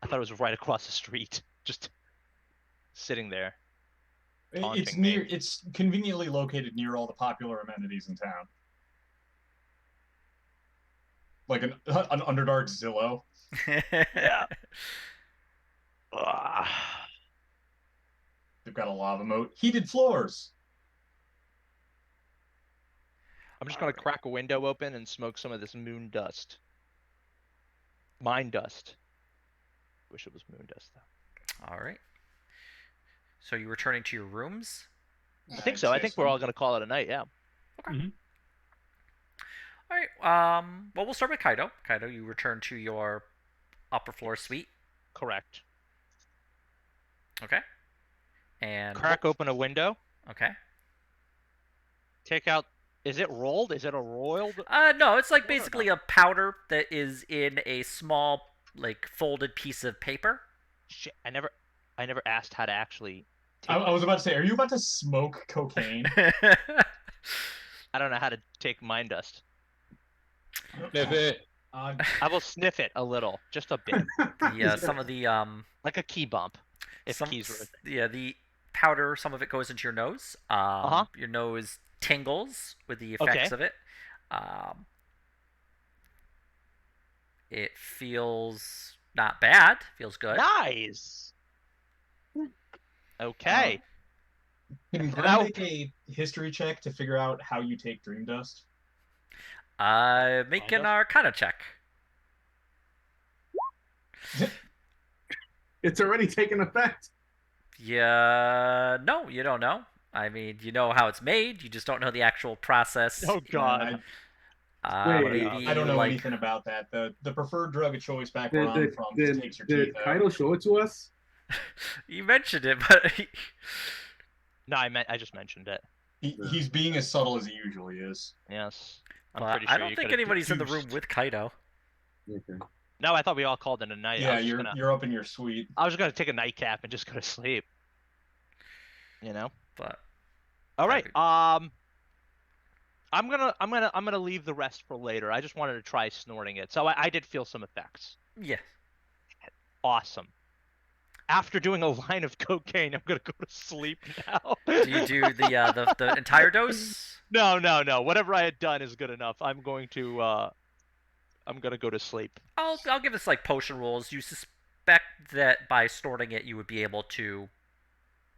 I thought it was right across the street, just sitting there. It's Taunting me. near. It's conveniently located near all the popular amenities in town, like an Underdark Zillow. Yeah. Ah. They've got a lava moat, heated floors. I'm just gonna crack a window open and smoke some of this moon dust. Mine dust. Wish it was moon dust though. Alright. So you returning to your rooms? I think so. I think we're all gonna call it a night. Yeah. Alright, well, we'll start with Kaido. Kaido, you return to your upper floor suite. Correct. Okay. And Crack open a window. Okay. Take out. Is it rolled? Is it a roiled? No, it's like Or basically a powder that is in a small, like, folded piece of paper. Shit, I never asked how to actually. I was about to say, are you about to smoke cocaine? I don't know how to take mine dust. Sniff it. I will sniff it a little, just a bit, Some of the like a key bump, if some, keys were a thing. yeah, the powder, some of it goes into your nose. Your nose tingles with the effects Okay. of it. It feels not bad. Feels good. Nice. Okay. Can Now- Graham make a history check to figure out how you take dream dust? Make an dust? Arcana check. It's already taken effect. Yeah, no, you don't know. I mean, you know how it's made. You just don't know the actual process. Oh God. Wait, Maybe I don't know like, anything about that. The preferred drug of choice back where I'm Did, from did, just takes your did teeth out. Kaido show it to us? You mentioned it, but No, I just mentioned it. He's being as subtle as he usually is. Yes. I'm well, pretty I sure don't you think could've anybody's in the room deduced. with Kaido. Okay. No, I thought we all called it a night. Yeah, you're up in your suite. I was just gonna take a nightcap and just go to sleep. You know. But All right. Maybe. I'm gonna leave the rest for later. I just wanted to try snorting it, so I did feel some effects. yeah, Awesome. After doing a line of cocaine, I'm gonna go to sleep now. do you do the entire dose? No. Whatever I had done is good enough. I'm gonna go to sleep. I'll give this like potion rules. You expect that by storing it, you would be able to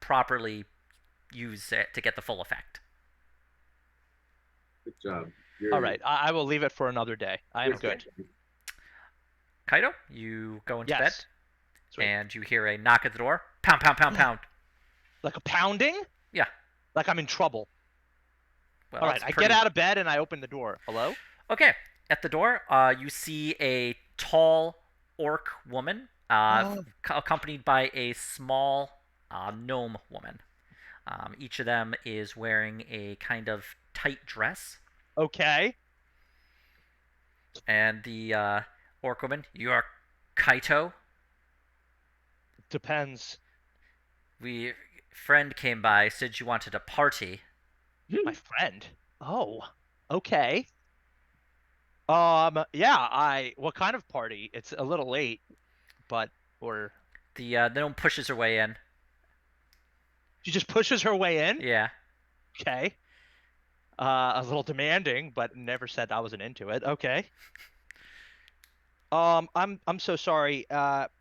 properly use it to get the full effect. Good job. All right, I will leave it for another day. I am good. Kaido, you go into bed, Yes. Sweet. and you hear a knock at the door. Pound, pound, pound, pound. Like a pounding? Yeah. Like I'm in trouble. Well, All right, I get out of bed and I open the door. Hello? Okay. At the door, you see a tall orc woman, accompanied by a small gnome woman. Each of them is wearing a kind of tight dress. Okay. And the orc woman, you are Kaito? Depends. Friend came by, said you wanted a party. My friend? Oh, okay. What kind of party? It's a little late, but, or... The gnome pushes her way in. She just pushes her way in? Yeah. Okay. A little demanding, but never said I wasn't into it. Okay. I'm so sorry.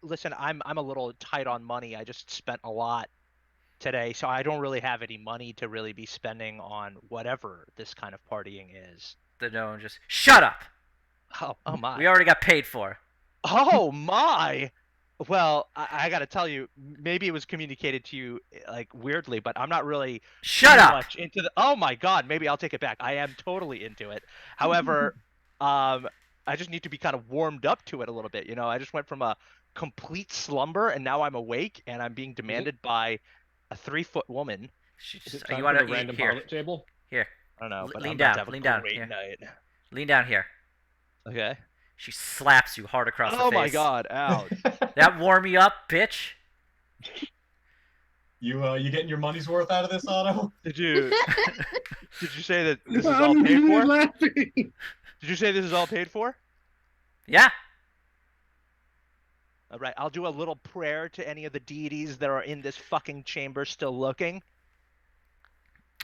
Listen, I'm a little tight on money. I just spent a lot today, so I don't really have any money to really be spending on whatever this kind of partying is. The gnome just, shut up! Oh my. We already got paid for. Oh my! Well, I gotta tell you, maybe it was communicated to you like weirdly, but I'm not really Shut up! much into the. Oh my god, maybe I'll take it back. I am totally into it. However, I just need to be kind of warmed up to it a little bit. You know, I just went from a complete slumber and now I'm awake and I'm being demanded by a 3-foot woman. Is it You time want for to the random here? pilot table? Here. I don't know, but Lean I'm down. about to have a Lean down. great Here. night. Lean down here. Okay. She slaps you hard across the face. Oh my god, ouch. That warm you up, bitch? You getting your money's worth out of this, Otto? Did you say that this is all paid for? Laughing. Did you say this is all paid for? Yeah. All right, I'll do a little prayer to any of the deities that are in this fucking chamber still looking.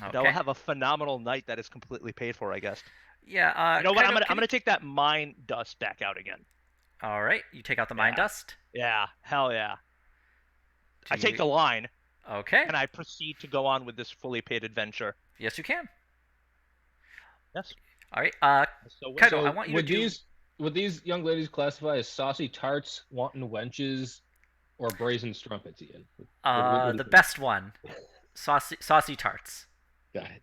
And I'll Okay. have a phenomenal night that is completely paid for, I guess. Yeah. You know what? Kaido, I'm gonna take that mind dust back out again. All right. You take out the mind Yeah. dust. Yeah, hell yeah. I Do take you- the line Okay. and I proceed to go on with this fully paid adventure. Yes, you can. Yes. All right. So Kaido, I want you to would do. would these young ladies classify as saucy tarts, wanton wenches, or brazen strumpets, Ian? What do you The think? best one, saucy tarts. Got it.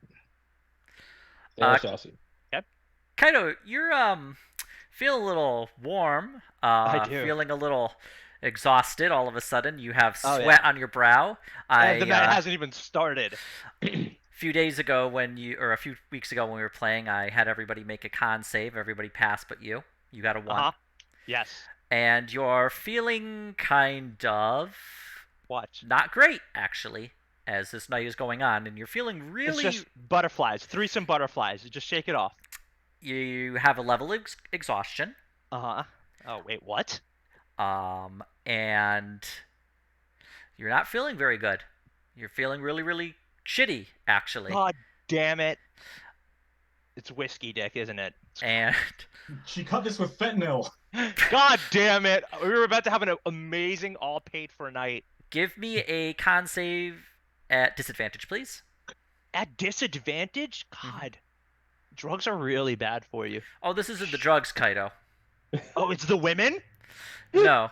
They are Uh, saucy. Kaido, you're feel a little warm. I do. Feeling a little exhausted. All of a sudden, you have Oh, sweat yeah. on your brow. And the night hasn't even started. A few days ago, or a few weeks ago when we were playing, I had everybody make a con save. Everybody passed, but you. You got a 1. Uh-huh. Yes. And you're feeling kind of Watch. not great, actually, as this night is going on, and you're feeling really. It's just butterflies. Threesome butterflies. Just shake it off. You have a level of exhaustion. Uh-huh. Oh, wait, what? And you're not feeling very good. You're feeling really, really shitty, actually. God damn it. It's whiskey dick, isn't it? And She cut this with fentanyl. God damn it. We were about to have an amazing all paid for night. give me a con save at disadvantage, please. At disadvantage? God. Drugs are really bad for you. Oh, this isn't the drugs, Kaido. Oh, it's the women? No.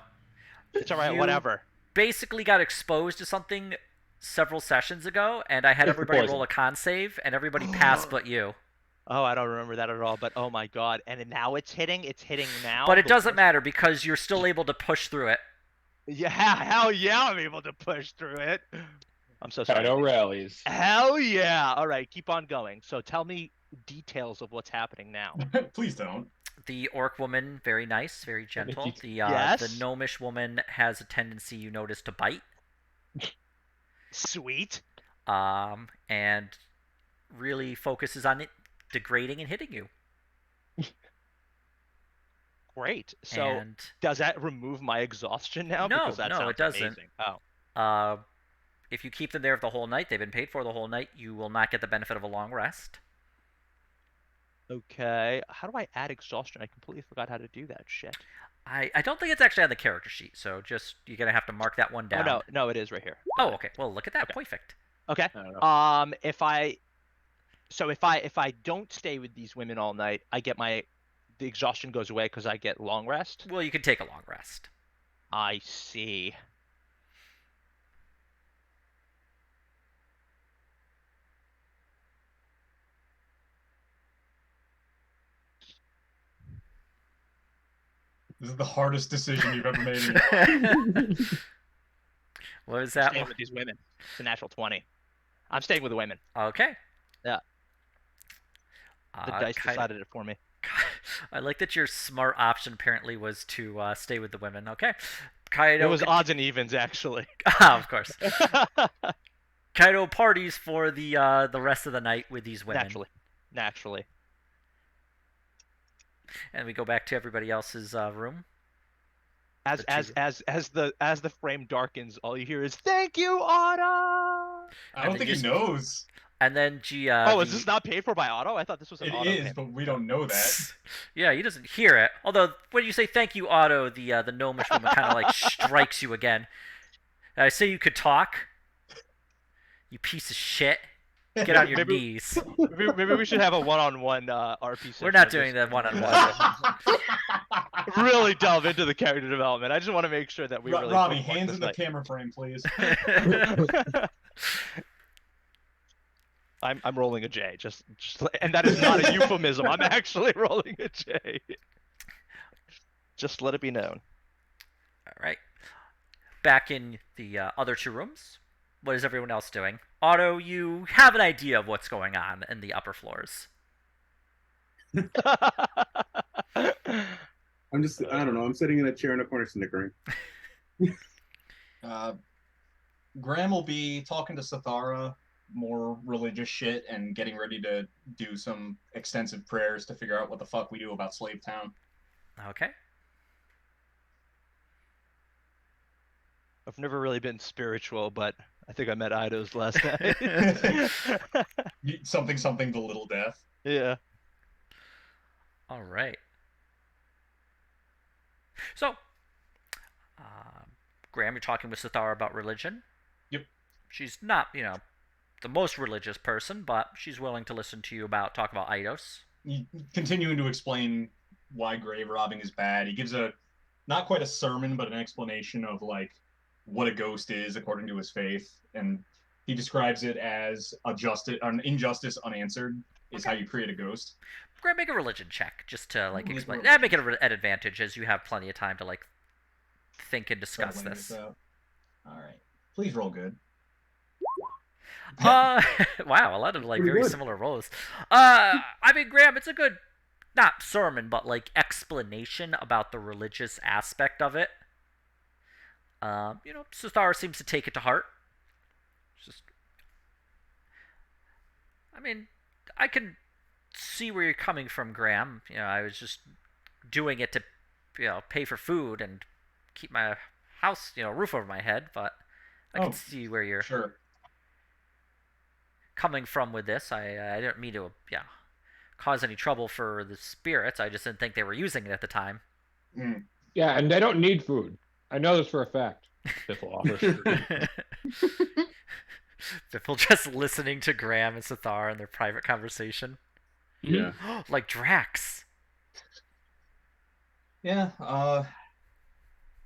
It's alright, You whatever. Basically got exposed to something several sessions ago, and I had It's the everybody poison. roll a con save, and everybody passed but you. Oh, I don't remember that at all, but oh my god. And now it's hitting now. But it doesn't because- matter because you're still able to push through it. Yeah, hell yeah, I'm able to push through it. I'm so sorry. Kaido rallies. Hell yeah. Alright, keep on going. So tell me details of what's happening now. Please don't. The orc woman, very nice, very gentle. details. The Yes. gnomish woman has a tendency, you notice, to bite. Sweet. And really focuses on it degrading and hitting you. Great. So And does that remove my exhaustion now? No, because that no, sounds it doesn't. amazing. Oh. if you keep them there the whole night, they've been paid for the whole night, you will not get the benefit of a long rest. Okay. How do I add exhaustion? I completely forgot how to do that shit. I don't think it's actually on the character sheet, so just you're gonna have to mark that one Oh down. no, it is right here. Oh, okay. Well, look at that. Okay. Perfect. Okay. I don't know. If I don't stay with these women all night, the exhaustion goes away because I get long rest. Well, you can take a long rest. I see. This is the hardest decision you've ever made in your life. What is I'm that? staying with these women. It's a natural 20. I'm staying with the women. Okay. Yeah. The dice Kaido- decided it for me. I like that your smart option apparently was to stay with the women. Okay. It Kaido. was odds and evens, actually. Of course. Kaido parties for the rest of the night with these women. Naturally. And we go back to everybody else's room. As the frame darkens, all you hear is "Thank you, Otto." I don't think he knows. And then is this not paid for by Otto? I thought this was an It Otto is, payment. but we don't know that. Yeah, he doesn't hear it. Although when you say "thank you, Otto," the gnomish woman kind of like strikes you again. I say you could talk. You piece of shit. Get on your knees. Maybe we should have a one-on-one RP session. We're not doing that one-on-one. Really delve into the character development. I just want to make sure that we really. Robbie, hands in the camera frame, please. I'm rolling a J, and that is not a euphemism. I'm actually rolling a J. Just let it be known. All right. Back in the other two rooms, what is everyone else doing? Otto, you have an idea of what's going on in the upper floors. I don't know. I'm sitting in a chair in a corner snickering. Graham will be talking to Sathara, more religious shit, and getting ready to do some extensive prayers to figure out what the fuck we do about Slave Town. Okay. I've never really been spiritual, but I think I met Idos last night. Something the little death. Yeah. All right. So, Graham, you're talking with Sathara about religion. Yep. She's not, the most religious person, but she's willing to listen to you talk about Eidos. Continuing to explain why grave robbing is bad. He gives not quite a sermon, but an explanation of what a ghost is according to his faith, and he describes it as an injustice unanswered is how you create a ghost. Graham, make a religion check just to explain. Religion. Make it an advantage as you have plenty of time to think and discuss this. All right, please roll good. Wow, a lot of very good. similar rolls. I mean, Graham, it's a good not sermon, but explanation about the religious aspect of it. Sathara seems to take it to heart. I mean, I can see where you're coming from, Graham. I was just doing it to, pay for food and keep my house, roof over my head, but I can see where you're coming from with this. I didn't mean to, cause any trouble for the spirits. I just didn't think they were using it at the time. Mm. Yeah, and they don't need food. I know this for a fact. Biffle offers food. Biffle just listening to Graham and Sathara in their private conversation. Yeah. Like Drax. Yeah, I'm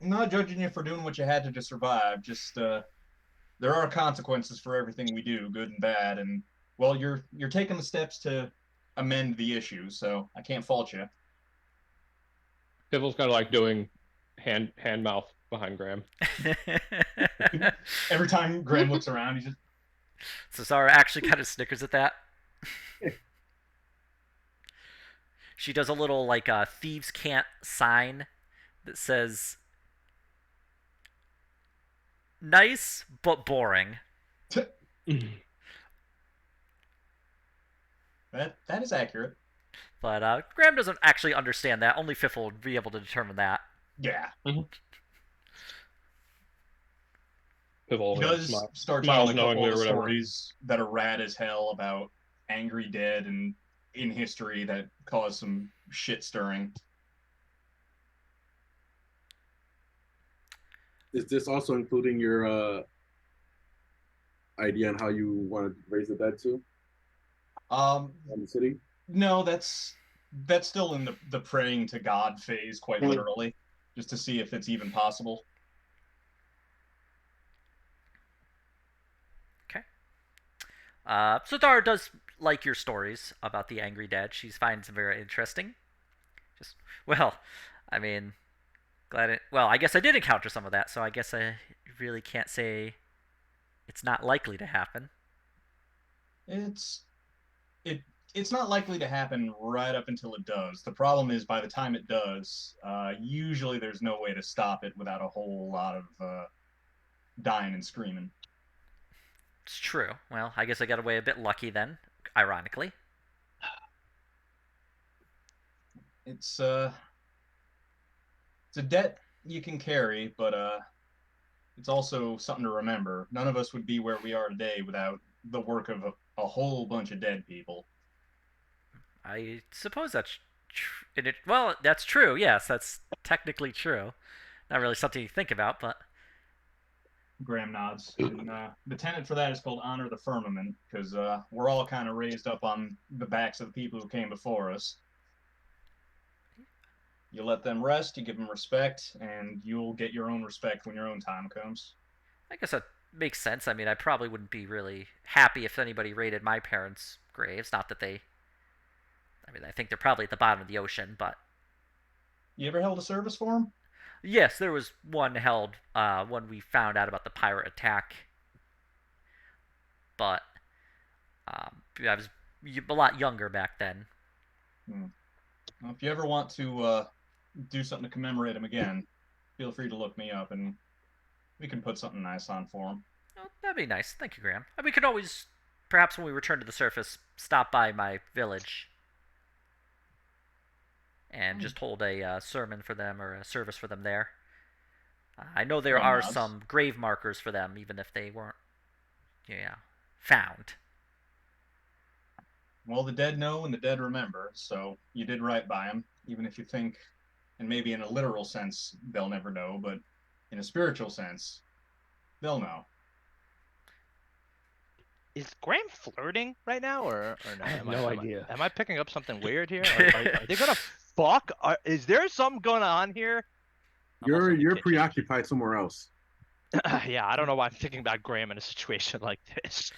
not judging you for doing what you had to survive. Just there are consequences for everything we do, good and bad, and well, you're taking the steps to amend the issue, so I can't fault you. Biffle's kind of doing hand mouth behind Graham. Every time Graham looks around, he just. Sathara actually kind of snickers at that. She does a little thieves can't sign that says nice but boring. That is accurate. But Graham doesn't actually understand that. Only Fiffle would be able to determine that. Yeah. Biffle He does start telling a couple of stories that are rad as hell about angry dead and in history that caused some shit stirring. Is this also including your idea on how you want to raise the dead too? Um, On the city? no, that's still in the praying to God phase, quite literally, just to see if it's even possible. Okay. So Dara does like your stories about the angry dead. She finds them very interesting. Just well, I mean, glad it. Well, I guess I did encounter some of that, so I guess I really can't say it's not likely to happen. It's it it's not likely to happen right up until it does. The problem is by the time it does, usually there's no way to stop it without a whole lot of dying and screaming. It's true. Well, I guess I got away a bit lucky then, ironically. It's it's a debt you can carry, but it's also something to remember. None of us would be where we are today without the work of a whole bunch of dead people. I suppose that's well, that's true. Yes, that's technically true. Not really something you think about, but Graham nods. And the tenet for that is called honor the firmament, because we're all kind of raised up on the backs of the people who came before us. You let them rest, you give them respect, and you'll get your own respect when your own time comes. I guess that makes sense. I mean, I probably wouldn't be really happy if anybody raided my parents' graves. Not that they. I mean, I think they're probably at the bottom of the ocean, but You ever held a service for them? yes, there was one held when we found out about the pirate attack. But I was a lot younger back then. Well, if you ever want to do something to commemorate them again, feel free to look me up, and we can put something nice on for them. Oh, that'd be nice. Thank you, Graham. We could always, perhaps when we return to the surface, stop by my village and just hold a sermon for them or a service for them there. I know there Graham are nods. some grave markers for them, even if they weren't, found. Well, the dead know and the dead remember, so you did right by them, even if you think, and maybe in a literal sense, they'll never know, but in a spiritual sense, they'll know. Is Graham flirting right now, or no? I have no idea. Am I picking up something weird here? Are they gonna fuck? Is there something going on here? You're preoccupied somewhere else. Yeah, I don't know why I'm thinking about Graham in a situation like this.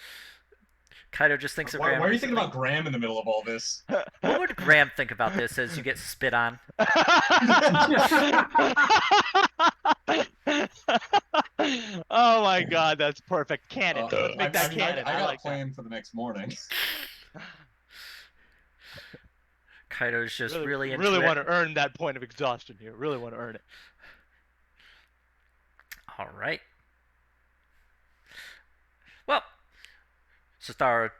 Kaido just thinks of Why Graham. are you thinking about Graham in the middle of all this? What would Graham think about this as you get spit on? Oh my god, that's perfect. Canon. Let's make that canon. I got like a plan for the next morning. Kaido's just really into really it. want to earn that point of exhaustion here. Really want to earn it. All right. Well, Sestara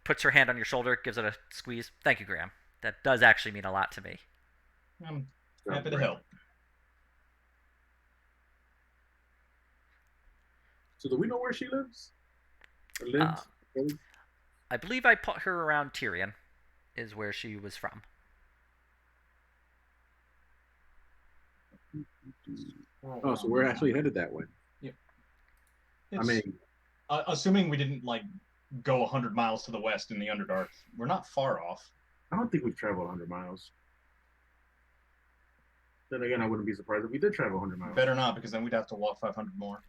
puts her hand on your shoulder, gives it a squeeze. Thank you, Graham. That does actually mean a lot to me. I'm happy to help. So do we know where she lives? Or lived? I believe I put her around Tyrion, is where she was from. Oh, so we're actually headed that way. Yeah. I mean, assuming we didn't go 100 miles to the west in the Underdark, we're not far off. I don't think we've traveled 100 miles. Then again, I wouldn't be surprised if we did travel 100 miles. Better not, because then we'd have to walk 500 more.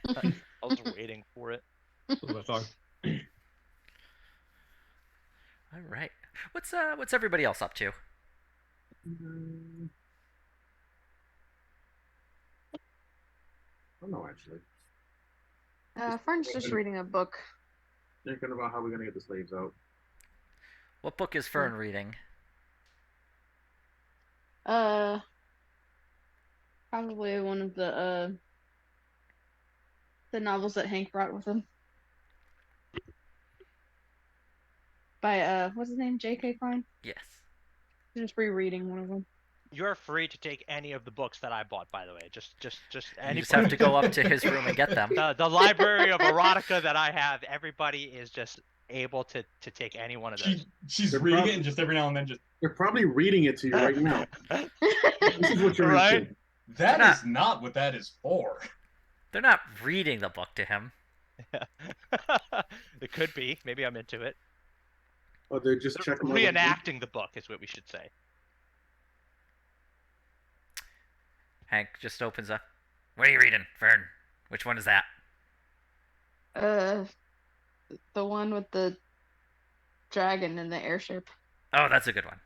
I was waiting for it. All right. What's everybody else up to? I don't know, actually. Fern's just reading a book. Thinking about how we're going to get the slaves out. What book is Fern reading? Probably one of the novels that Hank brought with him. By what's his name? J.K. Klein? Yes. He's just rereading one of them. You're free to take any of the books that I bought, by the way. Just any. You just have to go up to his room and get them. The library of erotica that I have, everybody is just able to take any one of those. She's reading it, and just every now and then just. They're probably reading it to you right now. This is what you're right. into. That is not what that is for. They're not reading the book to him. It could be. Maybe I'm into it. Oh, they're just They're checking out. reenacting the book is what we should say. Hank just opens up. What are you reading, Fern? Which one is that? The one with the dragon and the airship. Oh, that's a good one.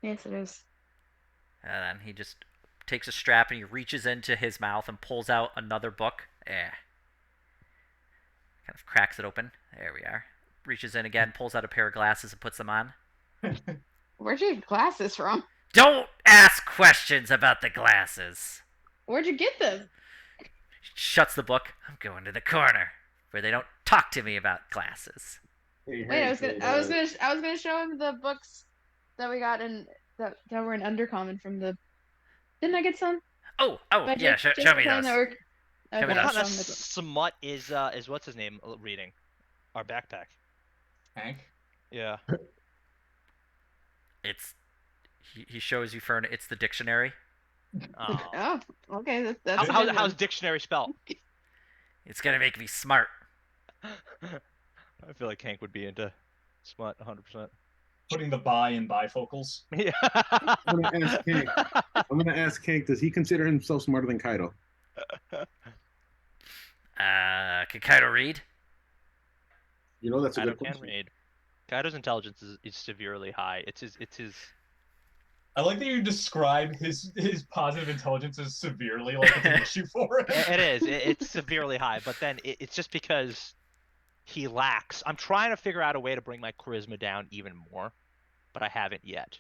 Yes, it is. And then he just takes a strap and he reaches into his mouth and pulls out another book. Kind of cracks it open. There we are. Reaches in again, pulls out a pair of glasses and puts them on. Where'd you get glasses from? Don't ask questions about the glasses. Where'd you get them? Shuts the book. I'm going to the corner where they don't talk to me about glasses. Hey, Wait, I was Hank, gonna show him the books that we got in that were in Undercommon from the. Didn't I get some? Oh, By yeah. Jake- Show me Jake those. Network? me Okay, those. What I'll kind of show him the- smut is what's his name reading? Our backpack. Hank. Yeah. It's he shows you Fern. It's the dictionary. Oh. Oh, okay. That's a good How's one. dictionary spelled? It's gonna make me smart. I feel like Hank would be into smut 100%. Putting the bi in bifocals. Yeah. I'm gonna ask Hank. Does he consider himself smarter than Kaido? Can Kaido read? You know, that's a Kaido good can question. read. Kaido's intelligence is severely high. It's his. I like that you describe his positive intelligence as severely like it's an issue for him. It is. It's severely high, but then it's just because he lacks. I'm trying to figure out a way to bring my charisma down even more, but I haven't yet.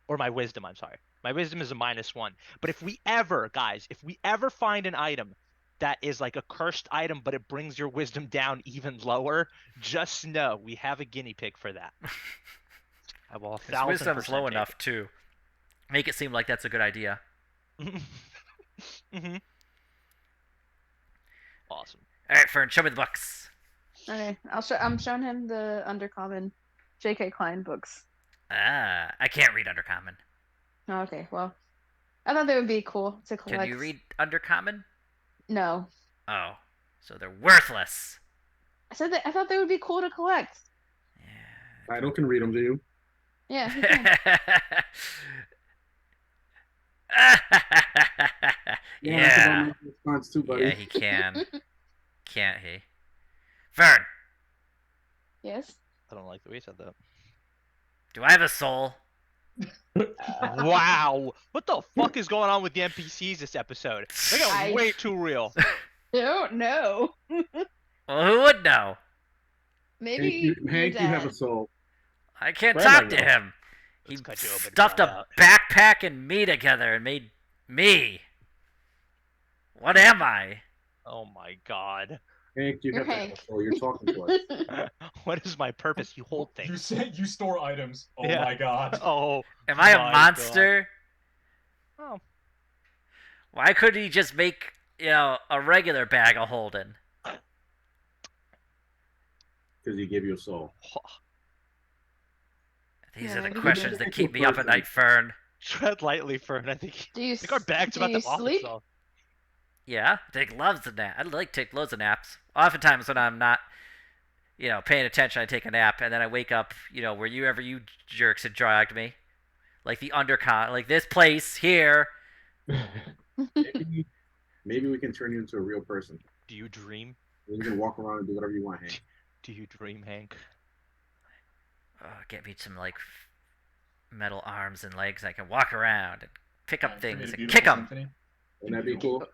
Or my wisdom, I'm sorry. My wisdom is a -1. But if we ever, guys, if we ever find an item that is like a cursed item, but it brings your wisdom down even lower, just know we have a guinea pig for that. I will 1,000% His wisdom's low take enough to make it seem like that's a good idea. it. Awesome. All right, Fern, show me the books. Okay, I'm showing him the Undercommon J.K. Klein books. I can't read Undercommon. Oh, okay, well, I thought they would be cool to collect. Can you read Undercommon? No, Oh, so they're worthless. I thought they would be cool to collect. Yeah. Kaido can read them, do you? Yeah, he can. That's about Yeah. my response too, buddy. Yeah, he can. Can't he? Fern, Yes. I don't like the way you said that. do I have a soul? Wow. What the fuck is going on with the NPCs this episode? They got I- way too real. Don't know. Well, who would know? Maybe Hank, your you have dad. a soul. I can't Where talk am I to going? him. He Let's cut you open and stuffed find a out. backpack and me together and made me. What am I? Oh my god. Hank, you You're have to have Hank. a soul. You're talking to us. What is my purpose? You hold You things. say you store items. Oh Yeah. my god. Oh. Am I a my monster? God. Oh. Why couldn't he just make, a regular bag of holding? Because he gave you a soul. These Yeah, are the maybe questions he that did. keep me up at night, Fern. Tread lightly, Fern. I think Do you our bag's do about you to pop sleep? itself. Yeah, take loves of nap. I like to take loads of naps. Oftentimes when I'm not, paying attention, I take a nap, and then I wake up, wherever you jerks had dragged me, like the undercon, like this place here. Maybe we can turn you into a real person. Do you dream? You can walk around and do whatever you want, Hank. Do you dream, Hank? Get me some metal arms and legs. I can walk around and pick up Create things a and beautiful kick them. symphony. Wouldn't that be cool?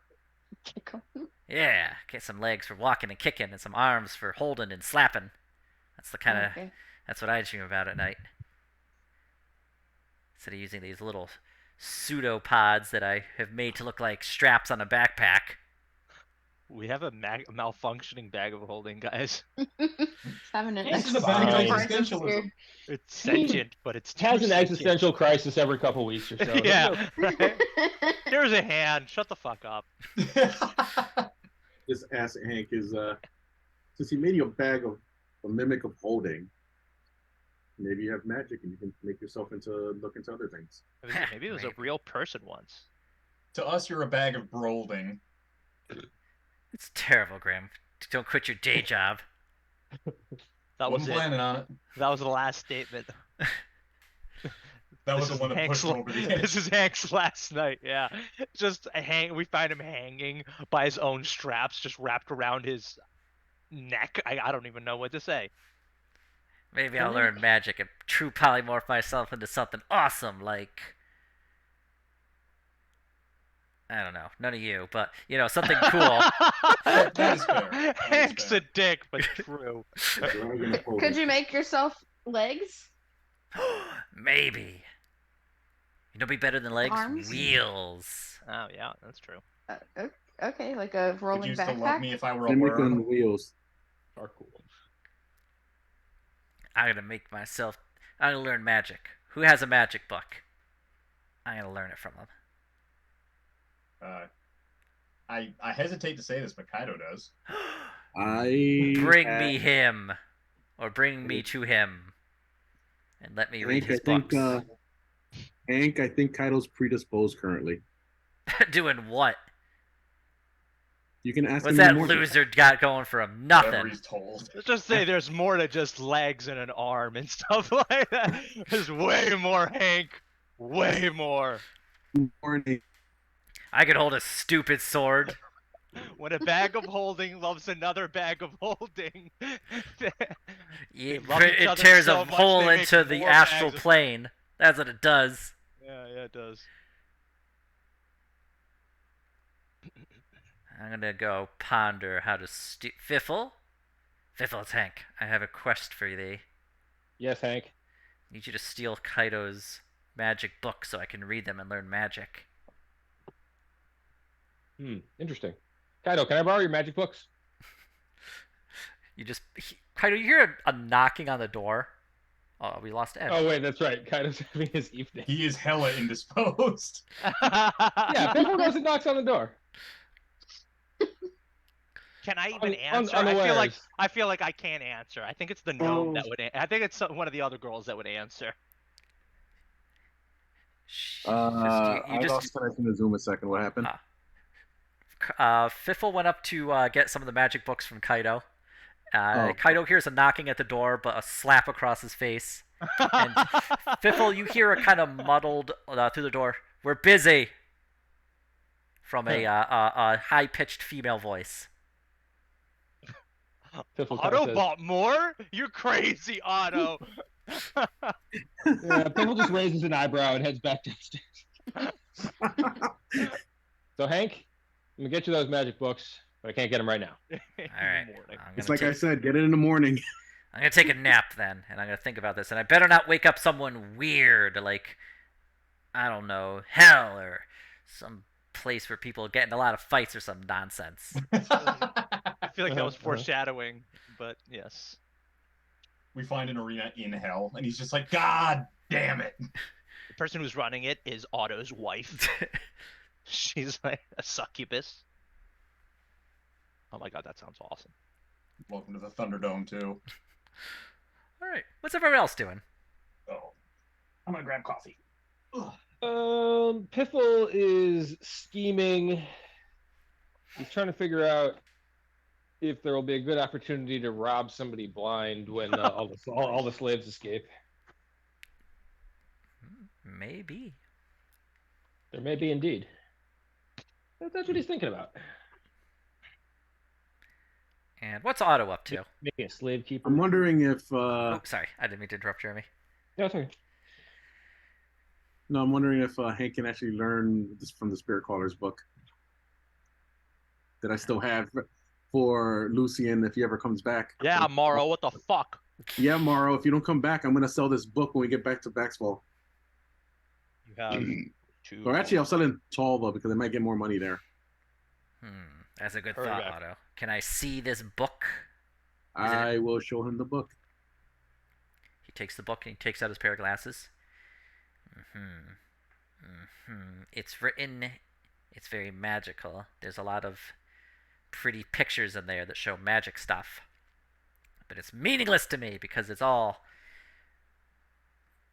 Yeah, get some legs for walking and kicking, and some arms for holding and slapping. That's the kind of Okay. that's what I dream about at night. Instead of using these little pseudopods that I have made to look like straps on a backpack. We have a malfunctioning bag of holding, guys. It's having an This is a bag of existential crisis existentialism. here. It's sentient, but it's It has too an sentient. existential crisis every couple weeks or so. Yeah. Right? Here's a hand. Shut the fuck up. Just ask Hank since he made you a bag of a mimic of holding, maybe you have magic and you can make yourself look into other things. Maybe it was a real person once. To us, you're a bag of brolding. It's terrible, Graham. Don't quit your day job. That was Wasn't it. planning on it. That was the last statement. That was This the is one that Hank's pushed him over the edge. This is Hank's last night. Yeah, just we find him hanging by his own straps, just wrapped around his neck. I don't even know what to say. Maybe I'll learn magic and true polymorph myself into something awesome like. I don't know, none of you, but something cool. That is fair. That is Hank's fair. a dick, but true. Could you make yourself legs? Maybe. Be better than legs? Arms? Wheels. Oh yeah, that's true. Okay, like a Would rolling you still love backpack. me if I were a They make on worm? wheels. Are cool. I'm gonna learn magic. Who has a magic book? I'm gonna learn it from them. I hesitate to say this, but Kaido does. Bring me him. Or bring me to him. And let me read his books. Hank, I think Kaido's predisposed currently. Doing what? You can ask What's him in that the morning. loser got going for him? Whatever Nothing. he's told. Let's just say there's more to just legs and an arm and stuff like that. There's way more, Hank. Way more. Morning. I could hold a stupid sword. When a bag of holding loves another bag of holding. It, love each it other tears so a much hole they make into the more astral bags of- plane. That's what it does. Yeah, it does. I'm gonna go ponder how to Fiffle? Fiffle, it's Hank. I have a quest for thee. Yes, Hank. I need you to steal Kaido's magic book so I can read them and learn magic. Interesting. Kaido, can I borrow your magic books? Kaido, you hear a knocking on the door? Oh, we lost Ed. Oh wait, that's right. Kaido's having his evening. He is hella indisposed. Yeah, Piffle goes and knocks on the door. Can I even Un- answer? unawares. I feel like I can't answer. I think it's the gnome that would. I think it's one of the other girls that would answer. I lost connection to Zoom a second. What happened? Fiffle went up to get some of the magic books from Kaido. Kaido hears a knocking at the door, but a slap across his face. And Fiffle, you hear a kind of muddled through the door. We're busy. From a high-pitched female voice. Piffle Otto says, bought more? You're crazy, Otto. yeah, Piffle just raises an eyebrow and heads back downstairs. So Hank, I'm gonna get you those magic books, but I can't get them right now. All right. It's like I said, get it in the morning. I'm gonna take a nap then, and I'm gonna think about this, and I better not wake up someone weird, like I don't know, hell or some place where people get in a lot of fights or some nonsense. I feel like that was foreshadowing, but yes. We find an arena in hell, and he's just like, God damn it. The person who's running it is Otto's wife. She's like a succubus. Oh my god, that sounds awesome. Welcome to the Thunderdome, too. All right, what's everyone else doing? Oh, I'm gonna grab coffee. Ugh. Piffle is scheming. He's trying to figure out if there will be a good opportunity to rob somebody blind when all the slaves escape. Maybe. There may be indeed. That's what he's thinking about. And what's Otto up to? Maybe a slave keeper. I'm wondering if. Oh, sorry, I didn't mean to interrupt, Jeremy. Yeah, it's okay. No, I'm wondering if Hank can actually learn this from the Spirit Caller's book that I still have for Lucian if he ever comes back. Yeah, Morrow, what the fuck? Yeah, Morrow, if you don't come back, I'm gonna sell this book when we get back to Baxwell. You have two. Or actually, I'll sell it in Talva because I might get more money there. That's a good Hurry thought, back. Otto. Can I see this book? I will show him the book. He takes the book and he takes out his pair of glasses. It's written. It's very magical. There's a lot of pretty pictures in there that show magic stuff. But it's meaningless to me because it's all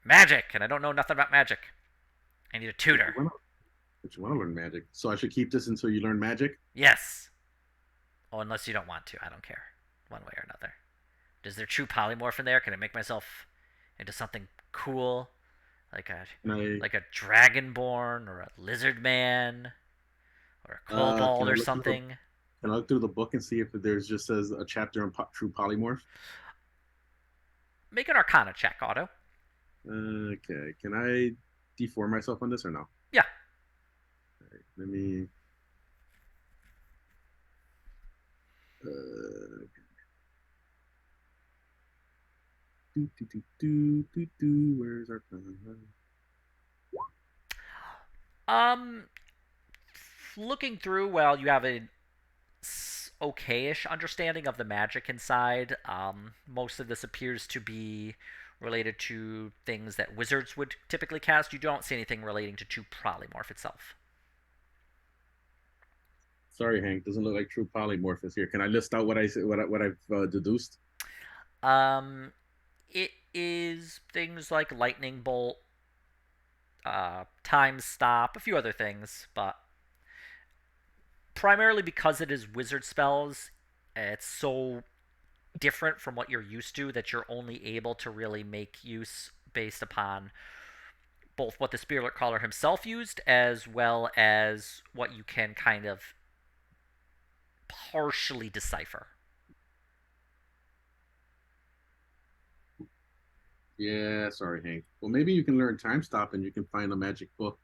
magic, and I don't know nothing about magic. I need a tutor. But you want to learn magic, so I should keep this until you learn magic. Yes. Oh, unless you don't want to. I don't care. One way or another. Is there true polymorph in there? Can I make myself into something cool? Like a Can like a dragonborn or a lizard man or a can kobold I or look through the something? can I look through the book and see if there's just says a chapter on true polymorph? Make an arcana check, Otto. Okay. Can I deform myself on this or no? Yeah. Let me. Uh, Where's our Um looking through, well, you have a okayish understanding of the magic inside. Most of this appears to be related to things that wizards would typically cast. You don't see anything relating to polymorph itself. Sorry, Hank. Doesn't look like true polymorph is here. Can I list out what I've deduced? Um, it is things like lightning bolt, time stop, a few other things, but primarily because it is wizard spells, it's so different from what you're used to that you're only able to really make use based upon both what the Spirit Caller himself used as well as what you can kind of partially decipher. Yeah, sorry, Hank. Well, maybe you can learn time stop and you can find a magic book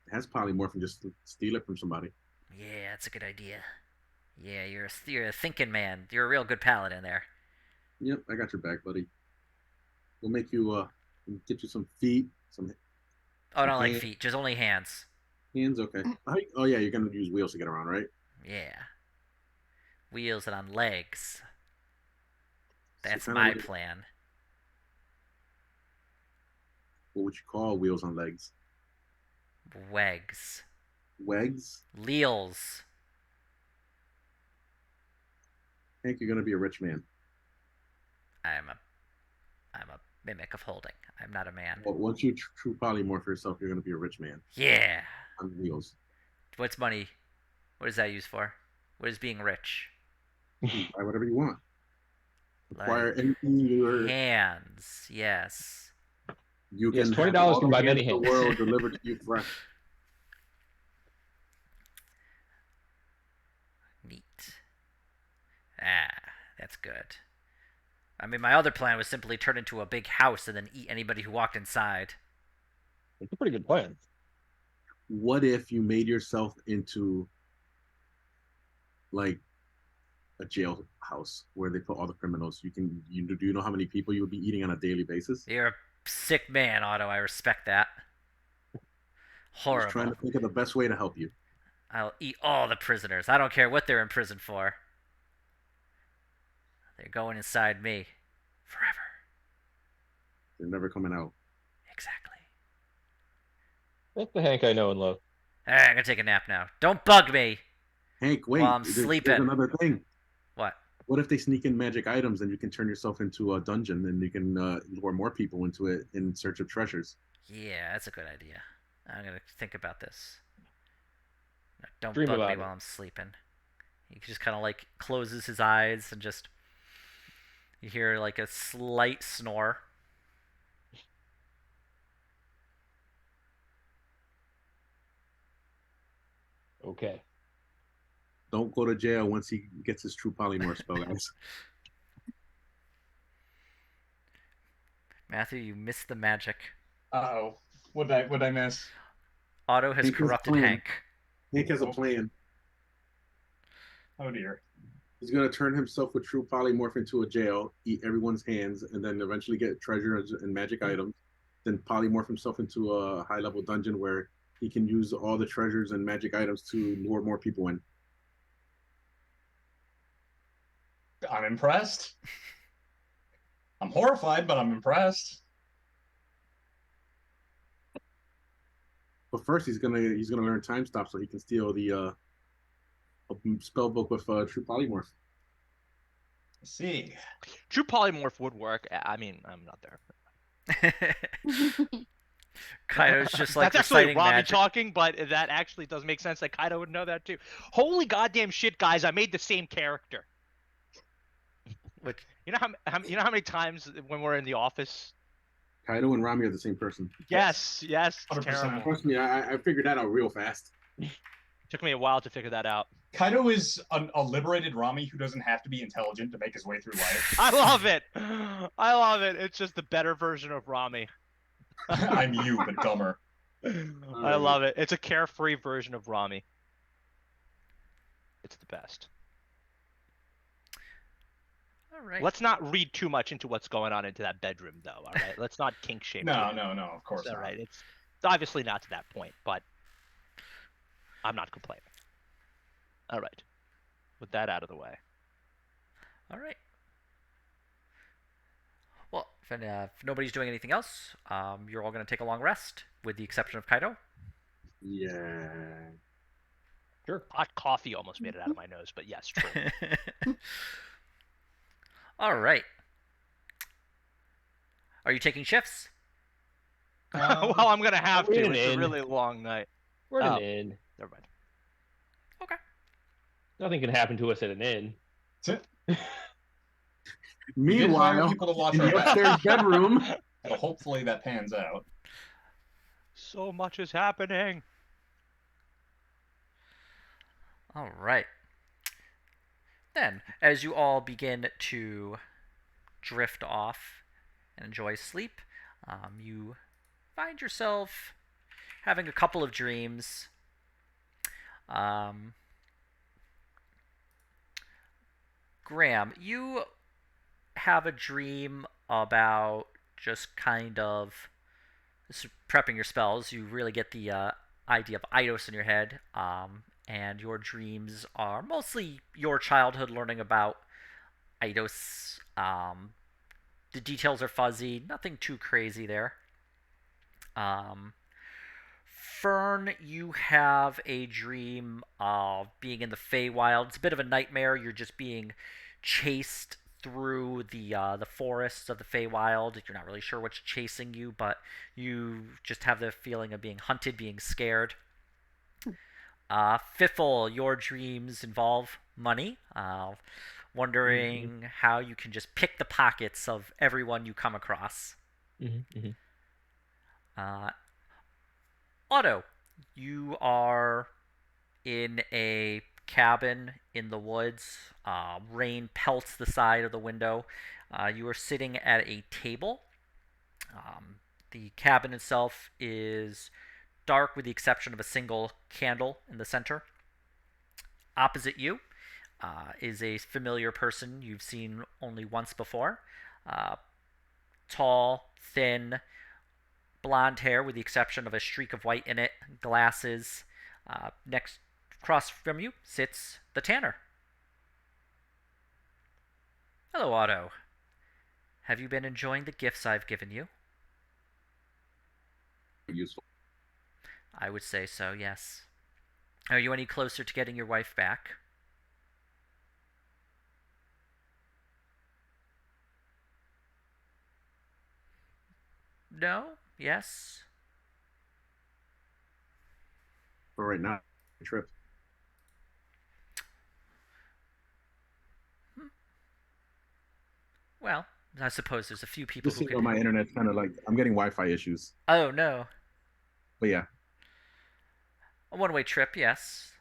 that has polymorph and just steal it from somebody. Yeah, that's a good idea. Yeah, you're a thinking man. You're a real good paladin there. Yep, I got your back, buddy. We'll make you get you some feet, Oh, I some don't like feet, just only hands. hands. Okay. Oh yeah, you're gonna use wheels to get around, right? Yeah. Wheels and on legs. So That's kind of my like plan. what would you call wheels on legs? Wegs. Legs. Leals. Hank, you're gonna be a rich man. I'm a I'm a mimic of holding. I'm not a man. Well, once you true polymorph yourself, you're gonna be a rich man Yeah. on wheels. What's money? What is that used for? What is being rich? Buy whatever you want. Acquire Like anything hands. Yes. you Yes, can have $20 all can the buy hands many in the hands. world delivered to you fresh. Neat. Ah, that's good. I mean, my other plan was simply turn into a big house and then eat anybody who walked inside. It's a pretty good plan. What if you made yourself into like a jailhouse where they put all the criminals? Do you know how many people you would be eating on a daily basis? You're a sick man, Otto. I respect that. I'm just trying Horrible. to think of the best way to help you. I'll eat all the prisoners. I don't care what they're in prison for. They're going inside me. Forever. They're never coming out. Exactly. That's the Hank I know and love. Alright, I'm gonna take a nap now. Don't bug me Hank, wait, while I'm there's sleeping. another thing. What? What if they sneak in magic items and you can turn yourself into a dungeon and you can lure more people into it in search of treasures? Yeah, that's a good idea. I'm gonna think about this. No, don't Dream bug me about it. while I'm sleeping. He just kind of like closes his eyes and just you hear like a slight snore. Okay. Don't go to jail once he gets his true polymorph spell, guys. Matthew, you missed the magic. Uh-oh. What I miss? Otto has Hank has a corrupted plan. Hank. Hank has a plan. Oh dear. He's going to turn himself with true polymorph into a jail, eat everyone's hands, and then eventually get treasures and magic items. Then polymorph himself into a high level dungeon where he can use all the treasures and magic items to lure more people in. I'm impressed. I'm horrified, but I'm impressed. But first, he's gonna learn time stop so he can steal the spell book with true polymorph. Let's see. True polymorph would work. I mean, I'm not there. Kaido's just like That's actually reciting Rami magic. talking, but that actually does make sense that Kaido would know that too. Holy goddamn shit, guys! I made the same character. Which You know how many times when we're in the office? Kaido and Rami are the same person. Yes, it's 100%. terrible. Trust me, I figured that out real fast. Took me a while to figure that out. Kaido is a liberated Rami who doesn't have to be intelligent to make his way through life. I love it. I love it. It's just the better version of Rami. I'm you, but dumber. I love it. It's a carefree version of Rami. It's the best. all right. Let's not read too much into what's going on into that bedroom, though. All right. Let's not kink shame. No, of course All not. right. It's obviously not to that point, but I'm not complaining. All right. With that out of the way. All right. Well, if nobody's doing anything else, you're all going to take a long rest, with the exception of Kaido. Yeah. Sure. Hot coffee almost made it out of my nose, but yes, true. All right. Are you taking shifts? Well, I'm gonna have we're to. in an It's a inn. really long night. We're in Oh. an inn. Never mind. Okay. Nothing can happen to us at an inn. That's it. We did hire Meanwhile, people to watch in our the back. upstairs bedroom, So hopefully that pans out. So much is happening. All right. Then, as you all begin to drift off and enjoy sleep, you find yourself having a couple of dreams. Graham, you have a dream about just kind of prepping your spells. You really get the idea of Eidos in your head, and your dreams are mostly your childhood learning about Eidos. The details are fuzzy, nothing too crazy there. Fern, you have a dream of being in the Feywild. It's a bit of a nightmare. You're just being chased through the forests of the Feywild. You're not really sure what's chasing you, but you just have the feeling of being hunted, being scared. Fiffle, your dreams involve money. Wondering how you can just pick the pockets of everyone you come across. Otto, you are in a cabin in the woods. Rain pelts the side of the window. You are sitting at a table. The cabin itself is dark with the exception of a single candle in the center. Opposite you is a familiar person you've seen only once before. Tall, thin, blonde hair with the exception of a streak of white in it, glasses. Next, across from you sits the tanner. Hello, Otto. Have you been enjoying the gifts I've given you? useful. I would say so, yes. Are you any closer to getting your wife back? No? Yes? For right now, trip. Well, I suppose there's a few people Just who so you know, could... my internet's kind of like I'm getting Wi-Fi issues. Oh, no. But yeah, A one-way trip, yes.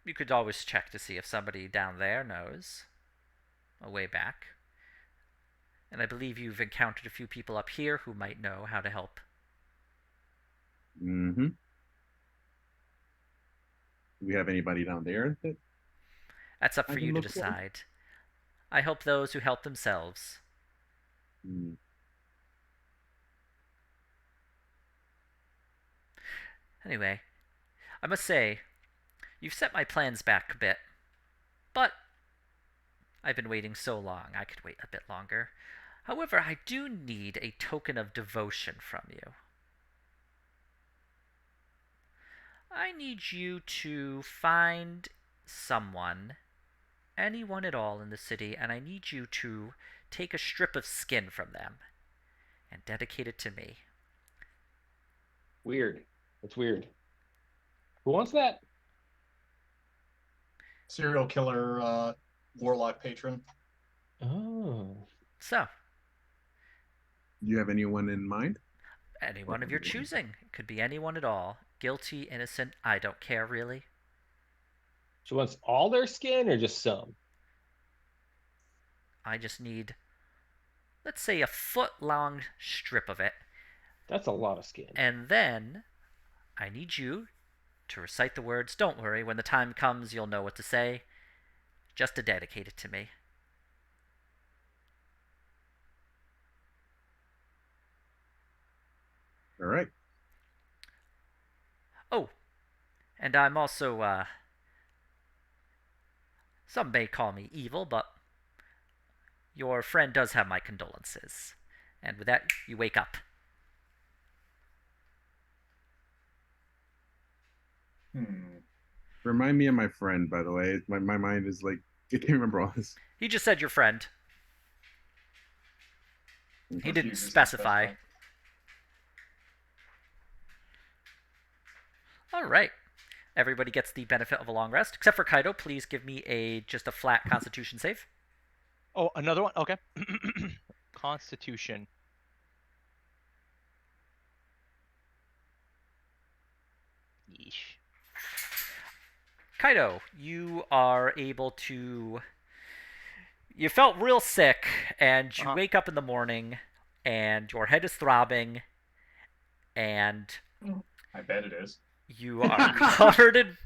You could always check to see if somebody down there knows a way back. And I believe you've encountered a few people up here who might know how to help. Do we have anybody down there that That's up I for can you to look for? decide. I help those who help themselves. Anyway, I must say, you've set my plans back a bit. But I've been waiting so long, I could wait a bit longer. However, I do need a token of devotion from you. I need you to find someone, anyone at all in the city, and I need you to take a strip of skin from them and dedicate it to me. Weird. That's weird. Who wants that? Serial killer, warlock patron. Oh. So, Do you have anyone in mind? anyone of your choosing. It could be anyone at all. Guilty, innocent, I don't care really. She wants all their skin or just some? I just need, let's say, a foot long strip of it. That's a lot of skin. And then I need you to recite the words. Don't worry, when the time comes, you'll know what to say. Just to dedicate it to me. All right. Oh, and I'm also, some may call me evil, but your friend does have my condolences. And with that, you wake up. Remind me of my friend, by the way. My mind is like, I can't remember all this. He just said your friend. He didn't Refuses to specify. All right. Everybody gets the benefit of a long rest, except for Kaido. Please give me just a flat Constitution save. Oh, another one? Okay. Constitution. Yeesh. Kaido, you are able to. You felt real sick, and you wake up in the morning, and your head is throbbing, and I bet it is. you are covered in.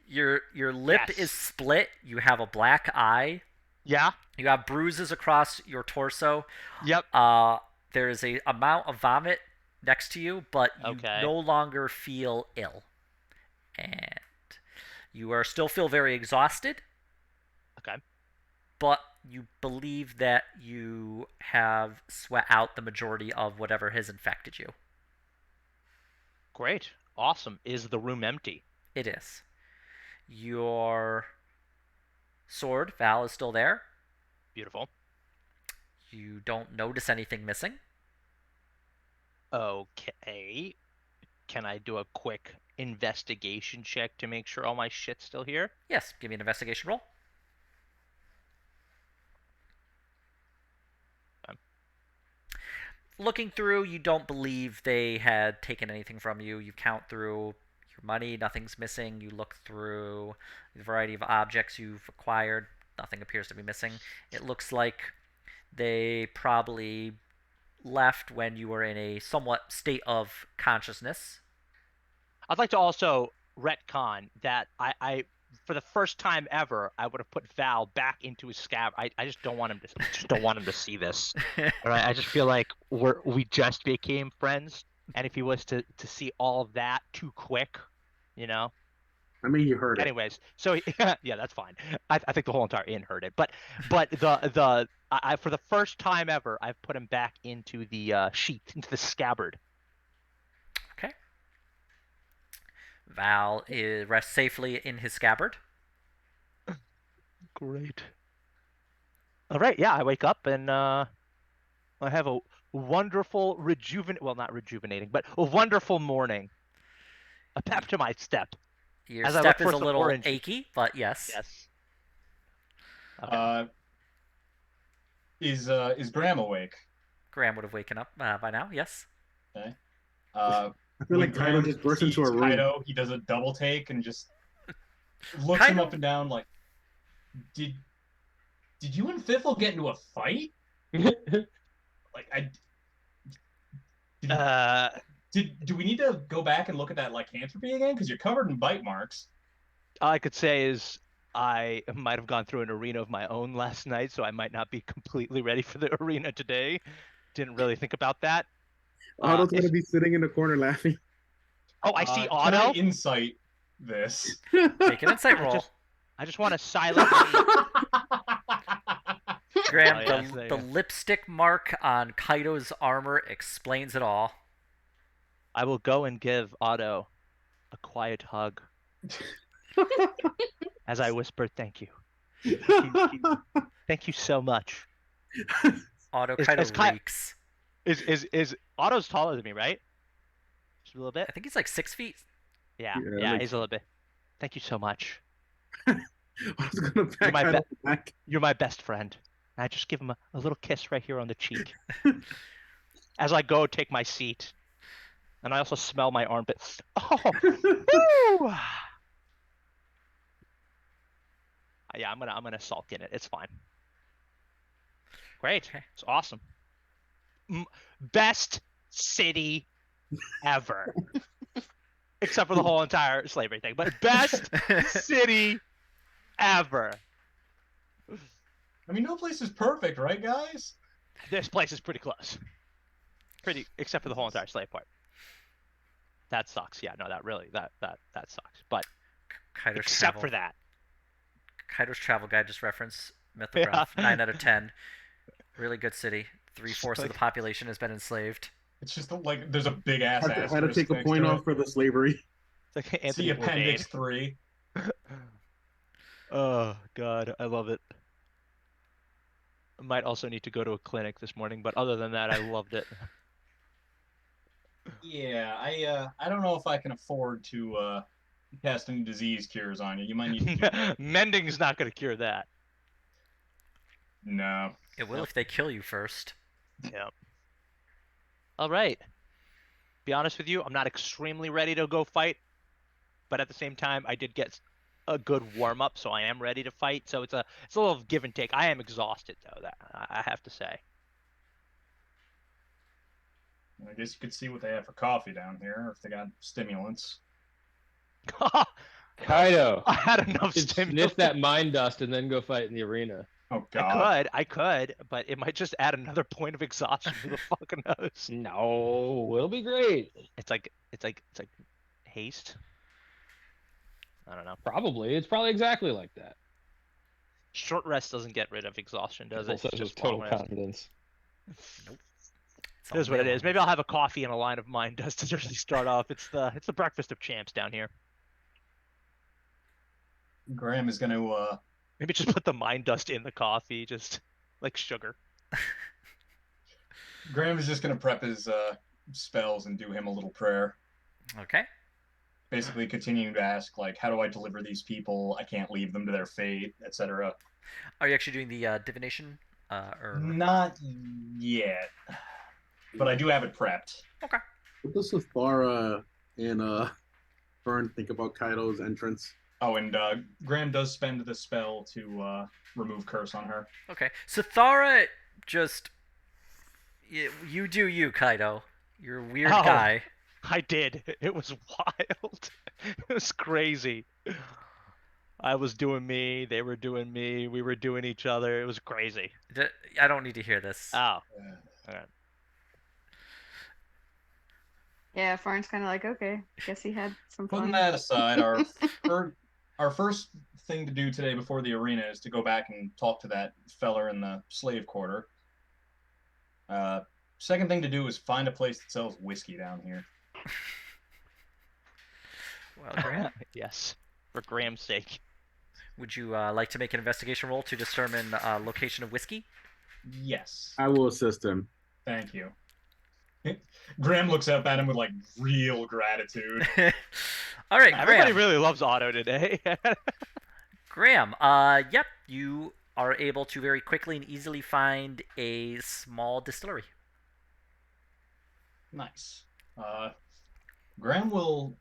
Your lip Yes. is split. You have a black eye. Yeah. You have bruises across your torso. Yep. There is a amount of vomit next to you, but you Okay. no longer feel ill, and you are still feel very exhausted. Okay. But you believe that you have sweat out the majority of whatever has infected you. Great. Awesome. Is the room empty? It is. Your sword, Val, is still there. Beautiful. You don't notice anything missing. Okay. Can I do a quick investigation check to make sure all my shit's still here? Yes, give me an investigation roll. Okay. Looking through, you don't believe they had taken anything from you. You count through your money, nothing's missing. You look through the variety of objects you've acquired, nothing appears to be missing. It looks like they probably left when you were in a somewhat state of consciousness. I'd like to also retcon that I for the first time ever, I would have put Val back into his scab. I just don't want him to see this. All right, I just feel like we just became friends, and if he was to see all of that too quick, you know. I mean, you heard it. Anyways, so yeah, that's fine. I think the whole entire inn heard it, but I for the first time ever, I've put him back into the sheath, into the scabbard. Okay. Val rests safely in his scabbard. Great. All right, yeah, I wake up and I have a wonderful not rejuvenating, but a wonderful morning. A pep to my step. Your As I step look is for a some little oranges. achy, but yes. Yes. Okay. Is Graham awake? Graham would have waken up by now, yes. Okay. I feel like Kaido just burst into a room. Kaido, he does a double take and just looks him Kaido- up and down like, did you and Fiffle get into a fight? Like do we need to go back and look at that lycanthropy again? Because you're covered in bite marks. All I could say is I might have gone through an arena of my own last night, so I might not be completely ready for the arena today. Didn't really think about that. Otto's gonna be sitting in the corner laughing. Oh, I see Can Otto. I insight this? Make an insight roll. I just want to silently. Graham, Oh, yes, the there you go. lipstick mark on Kaido's armor explains it all. I will go and give Otto a quiet hug as I whisper, "Thank you, thank you so much." Otto Is- Kaido is Kai- reeks. Is Otto's taller than me, right? Just a little bit. I think he's like 6 feet. Yeah, Yeah, yeah, like- he's a little bit. Thank you so much. I was gonna pat my Kyle on the back. You're my best friend. I just give him a little kiss right here on the cheek as I go take my seat, and I also smell my armpit. Oh, woo! Yeah, I'm gonna sulk in it. It's fine. Great. Okay. It's awesome. Best city ever. Except for the whole entire slavery thing. But best city ever. I mean, no place is perfect, right, guys? This place is pretty close. Except for the whole entire slave part. That sucks. Yeah, no, that sucks. But Kaido's except travel. for that. Kaido's travel guide just referenced Mythograph. 9 out of 10. Really good city. 3/4 of the population has been enslaved. It's just like there's a big ass Had to asterisk take a next point to off it. for the slavery. It's like It's Anthony the Appendix Bourdain. 3. Oh God, I love it. I might also need to go to a clinic this morning, but other than that, I loved it. Yeah, I don't know if I can afford to cast any disease cures on you. You might need to do that. Mending's not going to cure that. No. It will if they kill you first. Yeah. All right. Be honest with you, I'm not extremely ready to go fight, but at the same time, I did get a good warm up, so I am ready to fight. So it's a little give and take. I am exhausted though. That I have to say. I guess you could see what they have for coffee down here, or if they got stimulants. Kaido, I had enough you could stimulants. sniff that mind dust and then go fight in the arena. Oh God. I could, but it might just add another point of exhaustion. Who the fuck knows? No, it'll be great. It's like haste. I don't know. Probably. It's probably exactly like that. Short rest doesn't get rid of exhaustion, does it? Says It's with just total long rest. confidence. It's It is what it all is. Maybe I'll have a coffee and a line of mine dust to really start off. It's the breakfast of champs down here. Graham is gonna Maybe just put the mind dust in the coffee, just like sugar. Graham is just gonna prep his spells and do him a little prayer. Okay. Basically continuing to ask, like, how do I deliver these people? I can't leave them to their fate, etc. Are you actually doing the divination? Or Not yet. But I do have it prepped. What does Safara and Fern think about Kaido's entrance? Oh, and Graham does spend the spell to remove curse on her. Okay. So Thara just you do you, Kaido. You're a weird Oh. guy. I did. It was wild. It was crazy. I was doing me, they were doing me, we were doing each other. It was crazy. I don't need to hear this. Oh. Yeah, Farn's kind of like, okay, guess he had some Putting fun. that aside, our first thing to do today before the arena is to go back and talk to that feller in the slave quarter. Second thing to do is find a place that sells whiskey down here. Well, Graham, Yes. For Graham's sake. would you like to make an investigation roll to determine location of whiskey? Yes. I will assist him. Thank you. Graham looks up at him with like real gratitude. All right, Everybody Graham. really loves Otto today. Graham, yep, you are able to very quickly and easily find a small distillery. Nice. Graham will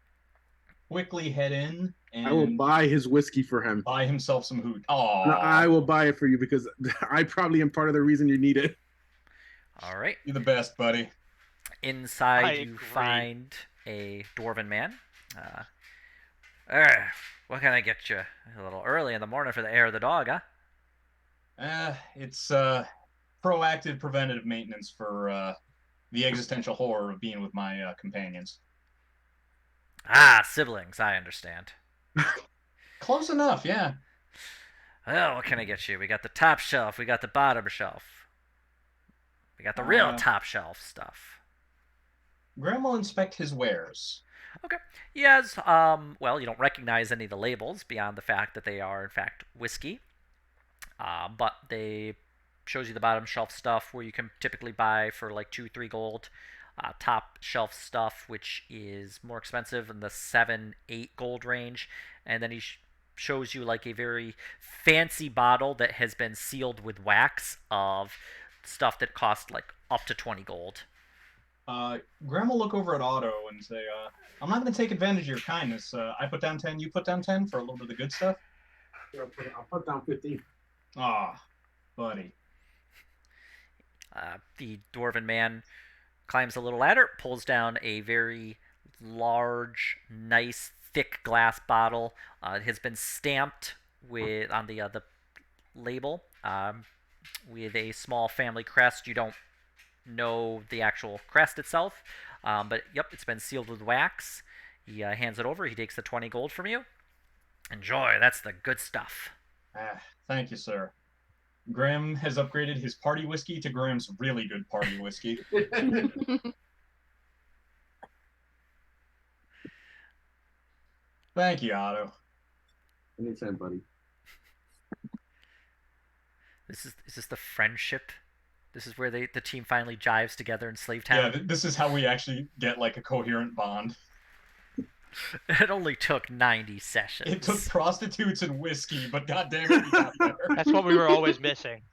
quickly head in and I will buy his whiskey for him. buy himself some hoot. Oh, And I will buy it for you because I probably am part of the reason you need it. All right. you're the best, buddy. Inside, I you agree. find a dwarven man. What can I get you? A little early in the morning for the air of the dog, huh? It's proactive preventative maintenance for the existential horror of being with my companions. Ah, siblings, I understand. Close enough, yeah. Well, what can I get you? We got the top shelf, we got the bottom shelf. We got the real top shelf stuff. Graham will inspect his wares. Okay. Yes, well, you don't recognize any of the labels beyond the fact that they are, in fact, whiskey. But they shows you the bottom shelf stuff where you can typically buy for like 2-3 gold. top shelf stuff, which is more expensive in the 7, 8 gold range, and then he shows you like a very fancy bottle that has been sealed with wax of stuff that cost like up to 20 gold. Graham will look over at Otto and say, I'm not going to take advantage of your kindness. I put down 10, you put down 10 for a little bit of the good stuff. I'll put down 15. Ah, buddy. The dwarven man climbs a little ladder, pulls down a very large, nice, thick glass bottle. It has been stamped with on the label with a small family crest. You don't know the actual crest itself, but yep, it's been sealed with wax. He hands it over. He takes the 20 gold from you. Enjoy. That's the good stuff. Thank you, sir. Graham has upgraded his party whiskey to Graham's really good party whiskey. Thank you, Otto. Anytime, buddy. Is this the friendship? This is where the team finally jives together in Slave Town. Yeah, this is how we actually get like a coherent bond. It only took 90 sessions. It took prostitutes and whiskey, but goddamn it, we got there. That's what we were always missing.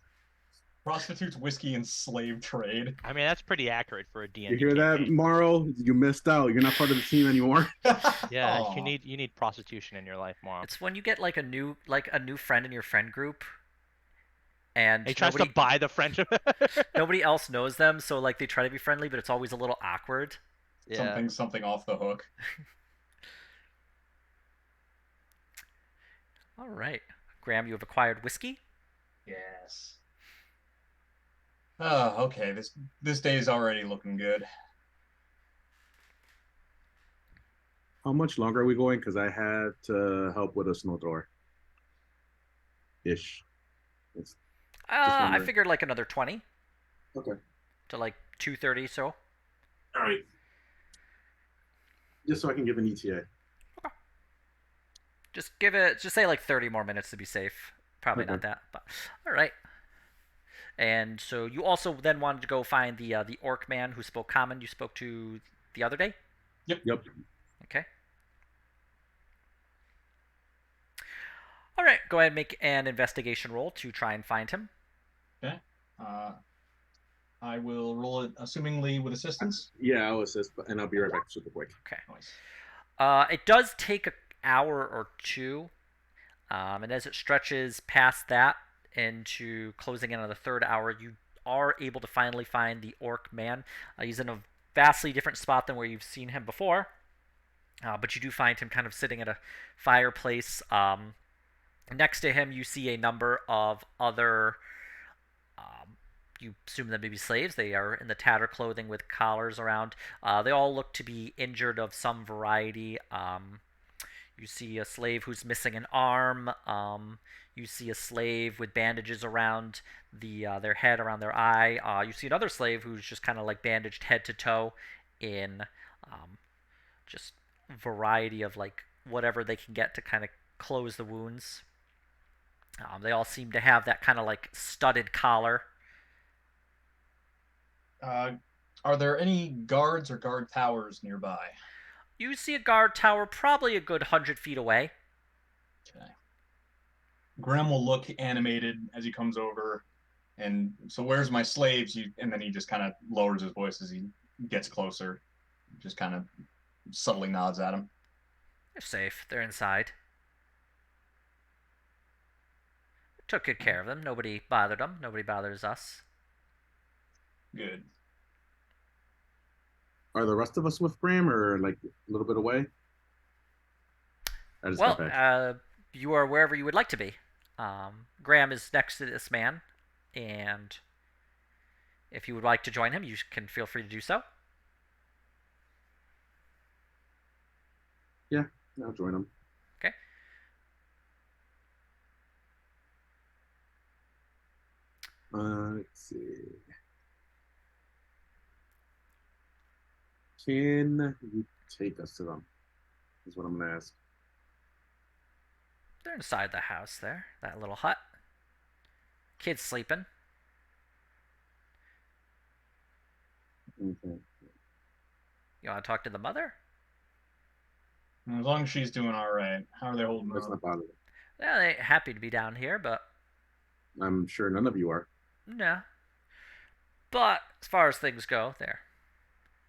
Prostitutes, whiskey, and slave trade. I mean, that's pretty accurate for a D&D You hear that, campaign. Morrow? You missed out. You're not part of the team anymore. Yeah, Aw. you need prostitution in your life more. It's when you get like a new friend in your friend group, and He tries to buy the friendship. nobody else knows them, so like they try to be friendly, but it's always a little awkward. Yeah. Something off the hook. All right, Graham, you have acquired whiskey. Yes. Oh, okay. This day is already looking good. How much longer are we going? Because I had to help with a snow thrower. Ish. It's I wondering. figured like another 20 okay. to like 230. So All right. Just so I can give an E ETA. just say like 30 more minutes to be safe. Probably not Okay. that, but all right. And so you also then wanted to go find the orc man who spoke common. You spoke to the other day. Yep. Okay. All right. Go ahead and make an investigation roll to try and find him. Okay. I will roll it, assumingly with assistance. Yeah, I'll assist, and I'll be right back super quick. Okay. Nice. It does take an hour or two, and as it stretches past that into closing in on the third hour, you are able to finally find the orc man. He's in a vastly different spot than where you've seen him before, but you do find him kind of sitting at a fireplace. Next to him, you see a number of other. You assume them to be slaves. They are in the tattered clothing with collars around. They all look to be injured of some variety. You see a slave who's missing an arm. You see a slave with bandages around their head, around their eye. You see another slave who's just kind of like bandaged head to toe in just variety of like whatever they can get to kind of close the wounds. They all seem to have that kind of like studded collar. Are there any guards or guard towers nearby? You see a guard tower probably a good 100 feet away. Okay. Graham will look animated as he comes over, and so where's my slaves? And then he just kind of lowers his voice as he gets closer, just kind of subtly nods at him. They're safe. They're inside. Took good care of them. Nobody bothered them. Nobody bothers us. Good. Are the rest of us with Graham or like a little bit away? I just got back. Well, you are wherever you would like to be. Graham is next to this man, and if you would like to join him, you can feel free to do so. Yeah, I'll join him. Okay. Let's see. Can you take us to them? Is what I'm gonna ask. They're inside the house there, that little hut. Kid's sleeping. Okay. You want to talk to the mother? As long as she's doing all right. How are they holding Let's up? not bother them. Yeah, they happy to be down here, but I'm sure none of you are. no. But as far as things go, they're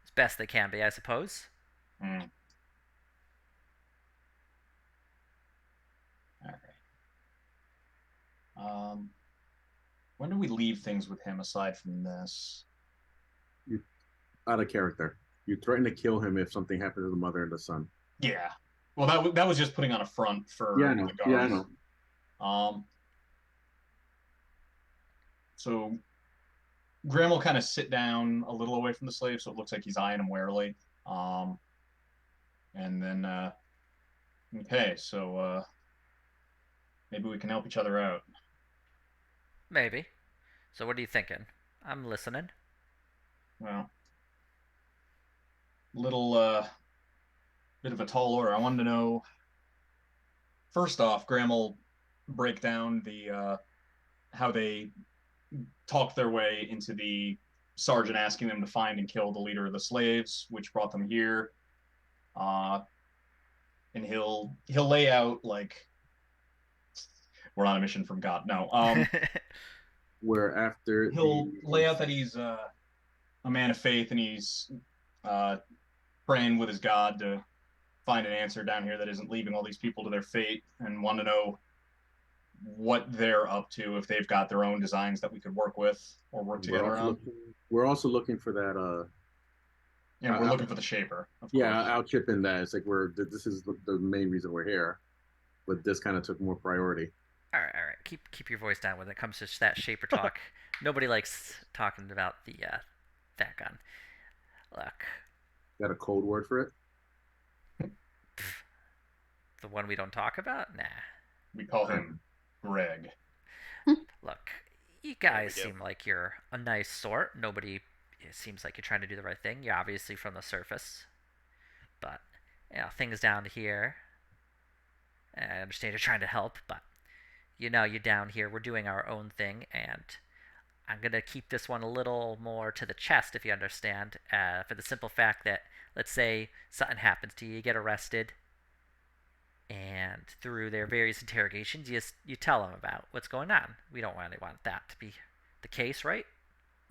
as best they can be, I suppose. Hmm. All right. When do we leave things with him aside from this? You out of character. You threaten to kill him if something happened to the mother and the son. Yeah. Well, that was just putting on a front Yeah, I for know. the Yeah, I guards. know. So Graham will kind of sit down a little away from the slave, so it looks like he's eyeing him warily. Um, and then, okay, so maybe we can help each other out. Maybe. So what are you thinking? I'm listening. Well, little bit of a tall order. I wanted to know. First off, Graham will break down the how they talked their way into the sergeant asking them to find and kill the leader of the slaves, which brought them here. Uh, and he'll lay out like we're on a mission from God. No, Where after he'll lay out that he's a man of faith and he's uh, praying with his God to find an answer down here that isn't leaving all these people to their fate, and want to know what they're up to, if they've got their own designs that we could work with or work together on. We're also looking for that. And we're looking for the shaper, of Yeah, course. I'll chip in that. It's like this is the main reason we're here, but this kind of took more priority. All right, all right. Keep your voice down when it comes to that shaper talk. Nobody likes talking about the that gun. Look, Got a code word for it? the one we don't talk about? Nah. We call him Greg. Look, you guys seem like you're a nice sort. Nobody it seems like you're trying to do the right thing. You're obviously from the surface. But, things down here, I understand you're trying to help, but you're down here. We're doing our own thing, and I'm going to keep this one a little more to the chest, if you understand, for the simple fact that, let's say something happens to you, you get arrested, and through their various interrogations, you tell them about what's going on. We don't really want that to be the case, right?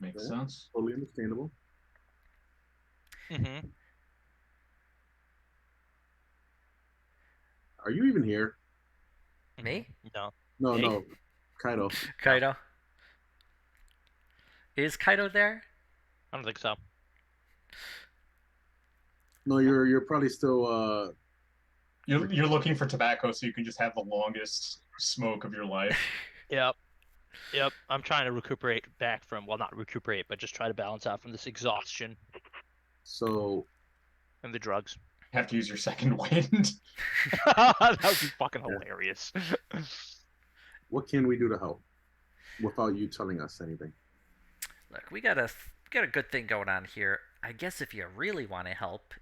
Makes sense. Totally understandable. Mm-hmm. Are you even here? Me? No. No, Hey. no, Kaido. Kaido? Is Kaido there? I don't think so. No, you're probably still. You're looking for tobacco so you can just have the longest smoke of your life. Yep. Yep. I'm trying to recuperate back from, well, not recuperate, but just try to balance out from this exhaustion So and the drugs. Have to use your second wind. That would be fucking hilarious. what can we do to help without you telling us anything? Look, we got a good thing going on here. I guess if you really want to help.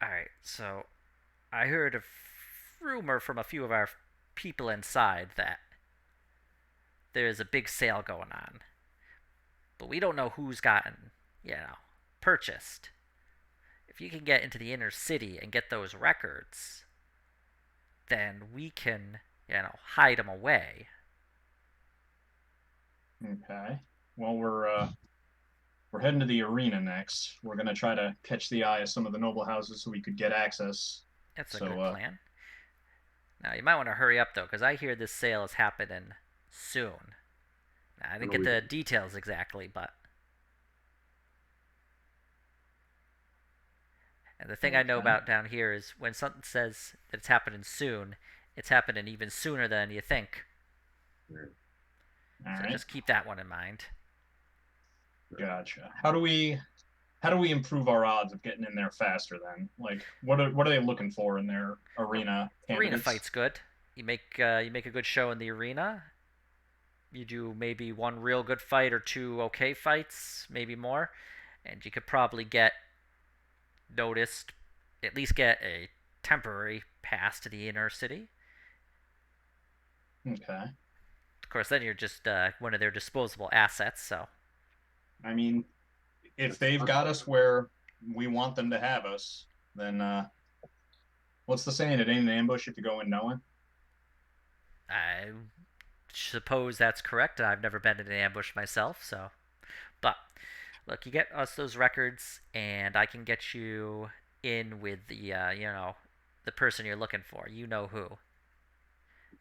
Alright, so I heard a rumor from a few of our people inside that there's a big sale going on. But we don't know who's gotten, purchased. If you can get into the inner city and get those records, then we can, hide them away. Okay. Well, we're heading to the arena next. We're gonna try to catch the eye of some of the noble houses so we could get access. That's a So, good plan. Now, you might want to hurry up, though, because I hear this sale is happening soon. Now, I didn't get the details exactly, but... And the thing I know about down here is when something says that it's happening soon, it's happening even sooner than you think. All So right. just keep that one in mind. Gotcha. How do we improve our odds of getting in there faster then? Like what are they looking for in their arena Arena candidates? fight's good. You make a good show in the arena. You do maybe one real good fight or two okay fights, maybe more, and you could probably get noticed, at least get a temporary pass to the inner city. Okay. Of course, then you're just one of their disposable assets, so... I mean, if they've got us where we want them to have us, then what's the saying? It ain't an ambush if you go in knowing. I suppose that's correct. I've never been in an ambush myself, so. But look, you get us those records, and I can get you in with the the person you're looking for. You know who.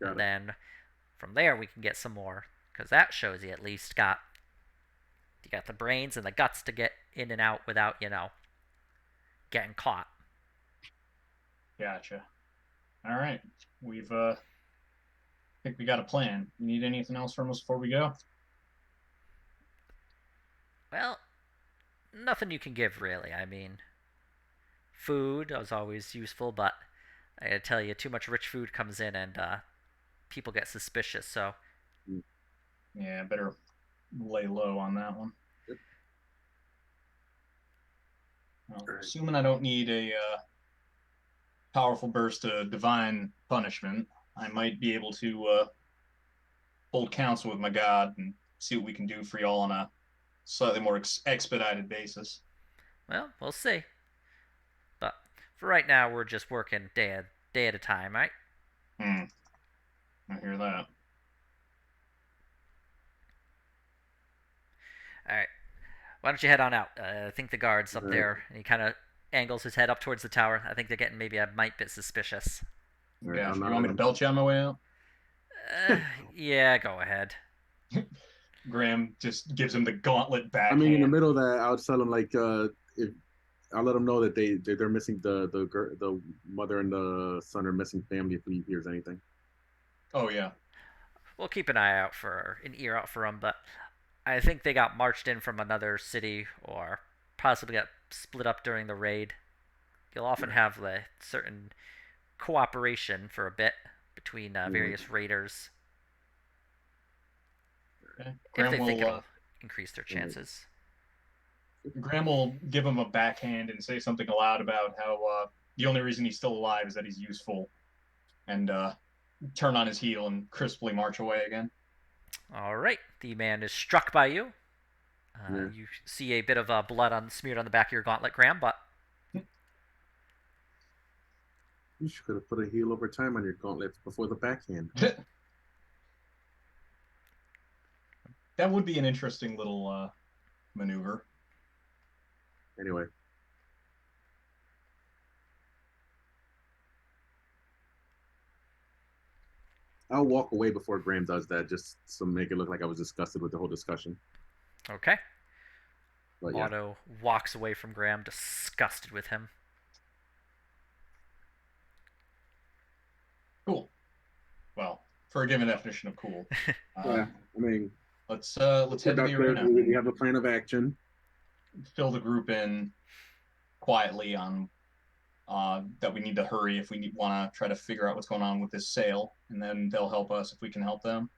Got And it. then from there we can get some more, because that shows you at least got the brains and the guts to get in and out without getting caught. Gotcha. All right, we've I think we got a plan. You need anything else from us before we go? Well, nothing you can give really. I mean, food is always useful, but I gotta tell you, too much rich food comes in and people get suspicious. So Yeah, better lay low on that one. Yep. Well, All right. assuming I don't need a powerful burst of divine punishment, I might be able to hold counsel with my god and see what we can do for y'all on a slightly more expedited basis. well, we'll see. But for right now, we're just working day at a time, right? Hmm. I hear that. All right. Why don't you head on out? I think the guard's up All right. there, and he kind of angles his head up towards the tower. I think they're getting maybe a mite bit suspicious. All right, Gotcha. I'm You not want me to belt you on my way out? Yeah, go ahead. Graham just gives him the gauntlet back. I mean, in the middle of that, I'll tell them like if I'll let them know that they're missing the mother and the son are missing family if he hears anything. Oh yeah. We'll keep an eye out for an ear out for them, but I think they got marched in from another city or possibly got split up during the raid. You'll often have a certain cooperation for a bit between various raiders Okay. if Graham they think will it'll increase their chances. Graham will give him a backhand and say something aloud about how the only reason he's still alive is that he's useful, and turn on his heel and crisply march away again. All right, the man is struck by you. Yeah. You see a bit of blood smeared on the back of your gauntlet, Graham, but You should have put a heal over time on your gauntlet before the backhand. That would be an interesting little maneuver. Anyway. I'll walk away before Graham does that, just to make it look like I was disgusted with the whole discussion. okay. But yeah, Otto walks away from Graham, disgusted with him. Cool. Well, for a given definition of cool. yeah. I mean, Let's head to the arena. we have a plan of action. Fill the group in quietly on that we need to hurry if we want to try to figure out what's going on with this sale, and then they'll help us if we can help them.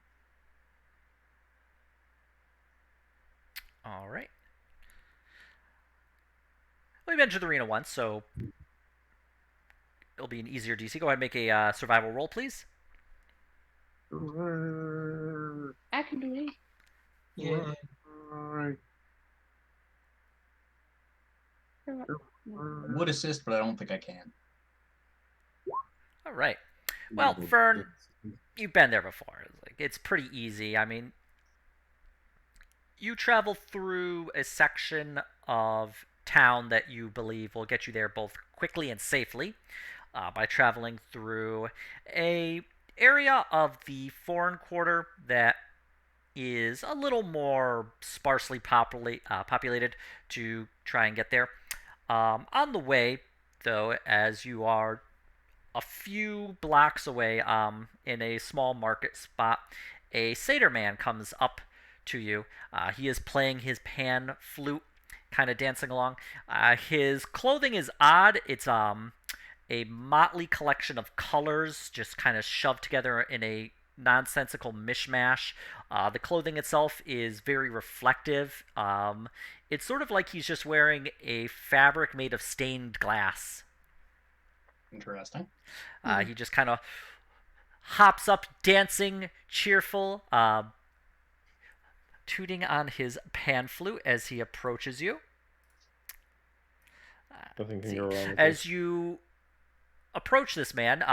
All right. We've entered the arena once, so it'll be an easier DC. Go ahead and make a survival roll, please. I can do it. Yeah. Alright. Would assist, but I don't think I can. All right. Well, Fern, you've been there before. It's pretty easy. I mean, you travel through a section of town that you believe will get you there both quickly and safely by traveling through a area of the foreign quarter that is a little more sparsely populated to try and get there. On the way, though, as you are a few blocks away in a small market spot, a satyr man comes up to you. He is playing his pan flute, kind of dancing along. His clothing is odd. It's a motley collection of colors just kind of shoved together in a nonsensical mishmash. The clothing itself is very reflective. It's sort of like he's just wearing a fabric made of stained glass. Interesting. He just kind of hops up, dancing, cheerful, tooting on his pan flute as he approaches you. Nothing can See, go wrong with as this. you approach this man,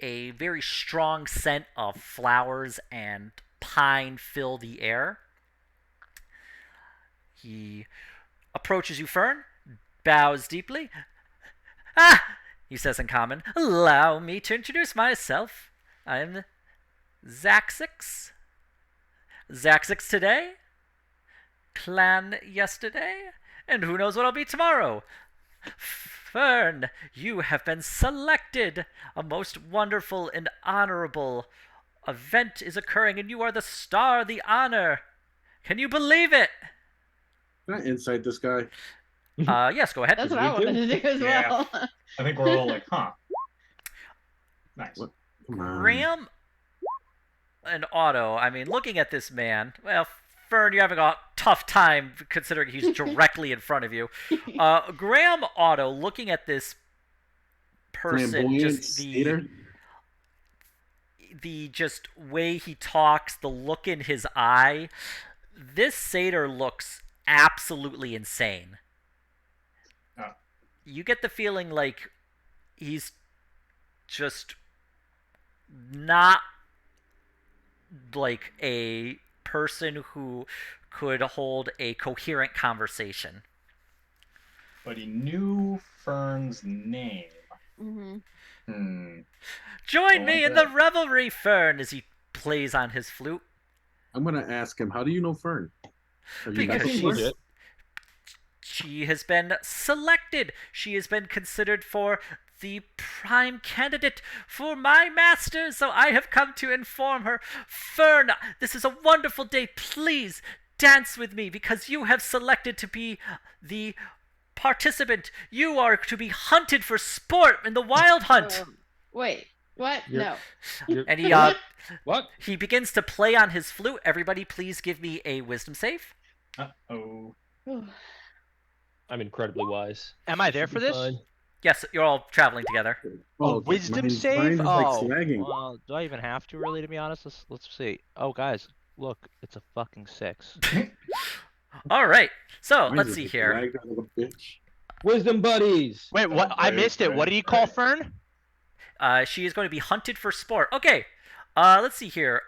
a very strong scent of flowers and pine fill the air. He approaches you, Fern, bows deeply. Ah! He says in common, allow me to introduce myself. I'm Zaxix. Zaxix today, Clan yesterday, and who knows what I'll be tomorrow. Fern, you have been selected. A most wonderful and honorable event is occurring, and you are the star, the honor. Can you believe it? Can I insight this guy? Yes, go ahead. That's what Me I wanted too. to do as Yeah. well. I think we're all like, huh. Nice. What? Come on. Graham and Otto, I mean, looking at this man, well, Fern, you're having a tough time considering he's directly in front of you. Graham, Otto, looking at this person, Flamboyant just skater. the just way he talks, the look in his eye, this satyr looks absolutely insane. Oh. You get the feeling like he's just not like a person who could hold a coherent conversation. But he knew Fern's name. Mm-hmm. Join Oh, me I in the bet. revelry, Fern, as he plays on his flute. I'm gonna ask him. How do you know Fern? Have you Because met she's- Fern? legit. She has been selected. She has been considered for the prime candidate for my master, so I have come to inform her. Fern, this is a wonderful day. Please dance with me because you have selected to be the participant. You are to be hunted for sport in the wild hunt. Wait, what? You're- No. You're- And he What? he begins to play on his flute. Everybody, please give me a wisdom save. Uh-oh. I'm incredibly wise. Am I there for this? Fine. Yes, you're all traveling together. Oh, A wisdom mine's save? like Oh, slagging. well, do I even have to really, to be honest? Let's see. Oh, guys, look, it's a fucking 6. All right. So Mine's let's just see a here. slag, that little bitch. Wisdom buddies. Wait, what? I Right, missed it. What right, do you call right. Fern? She is going to be hunted for sport. Okay. Let's see here.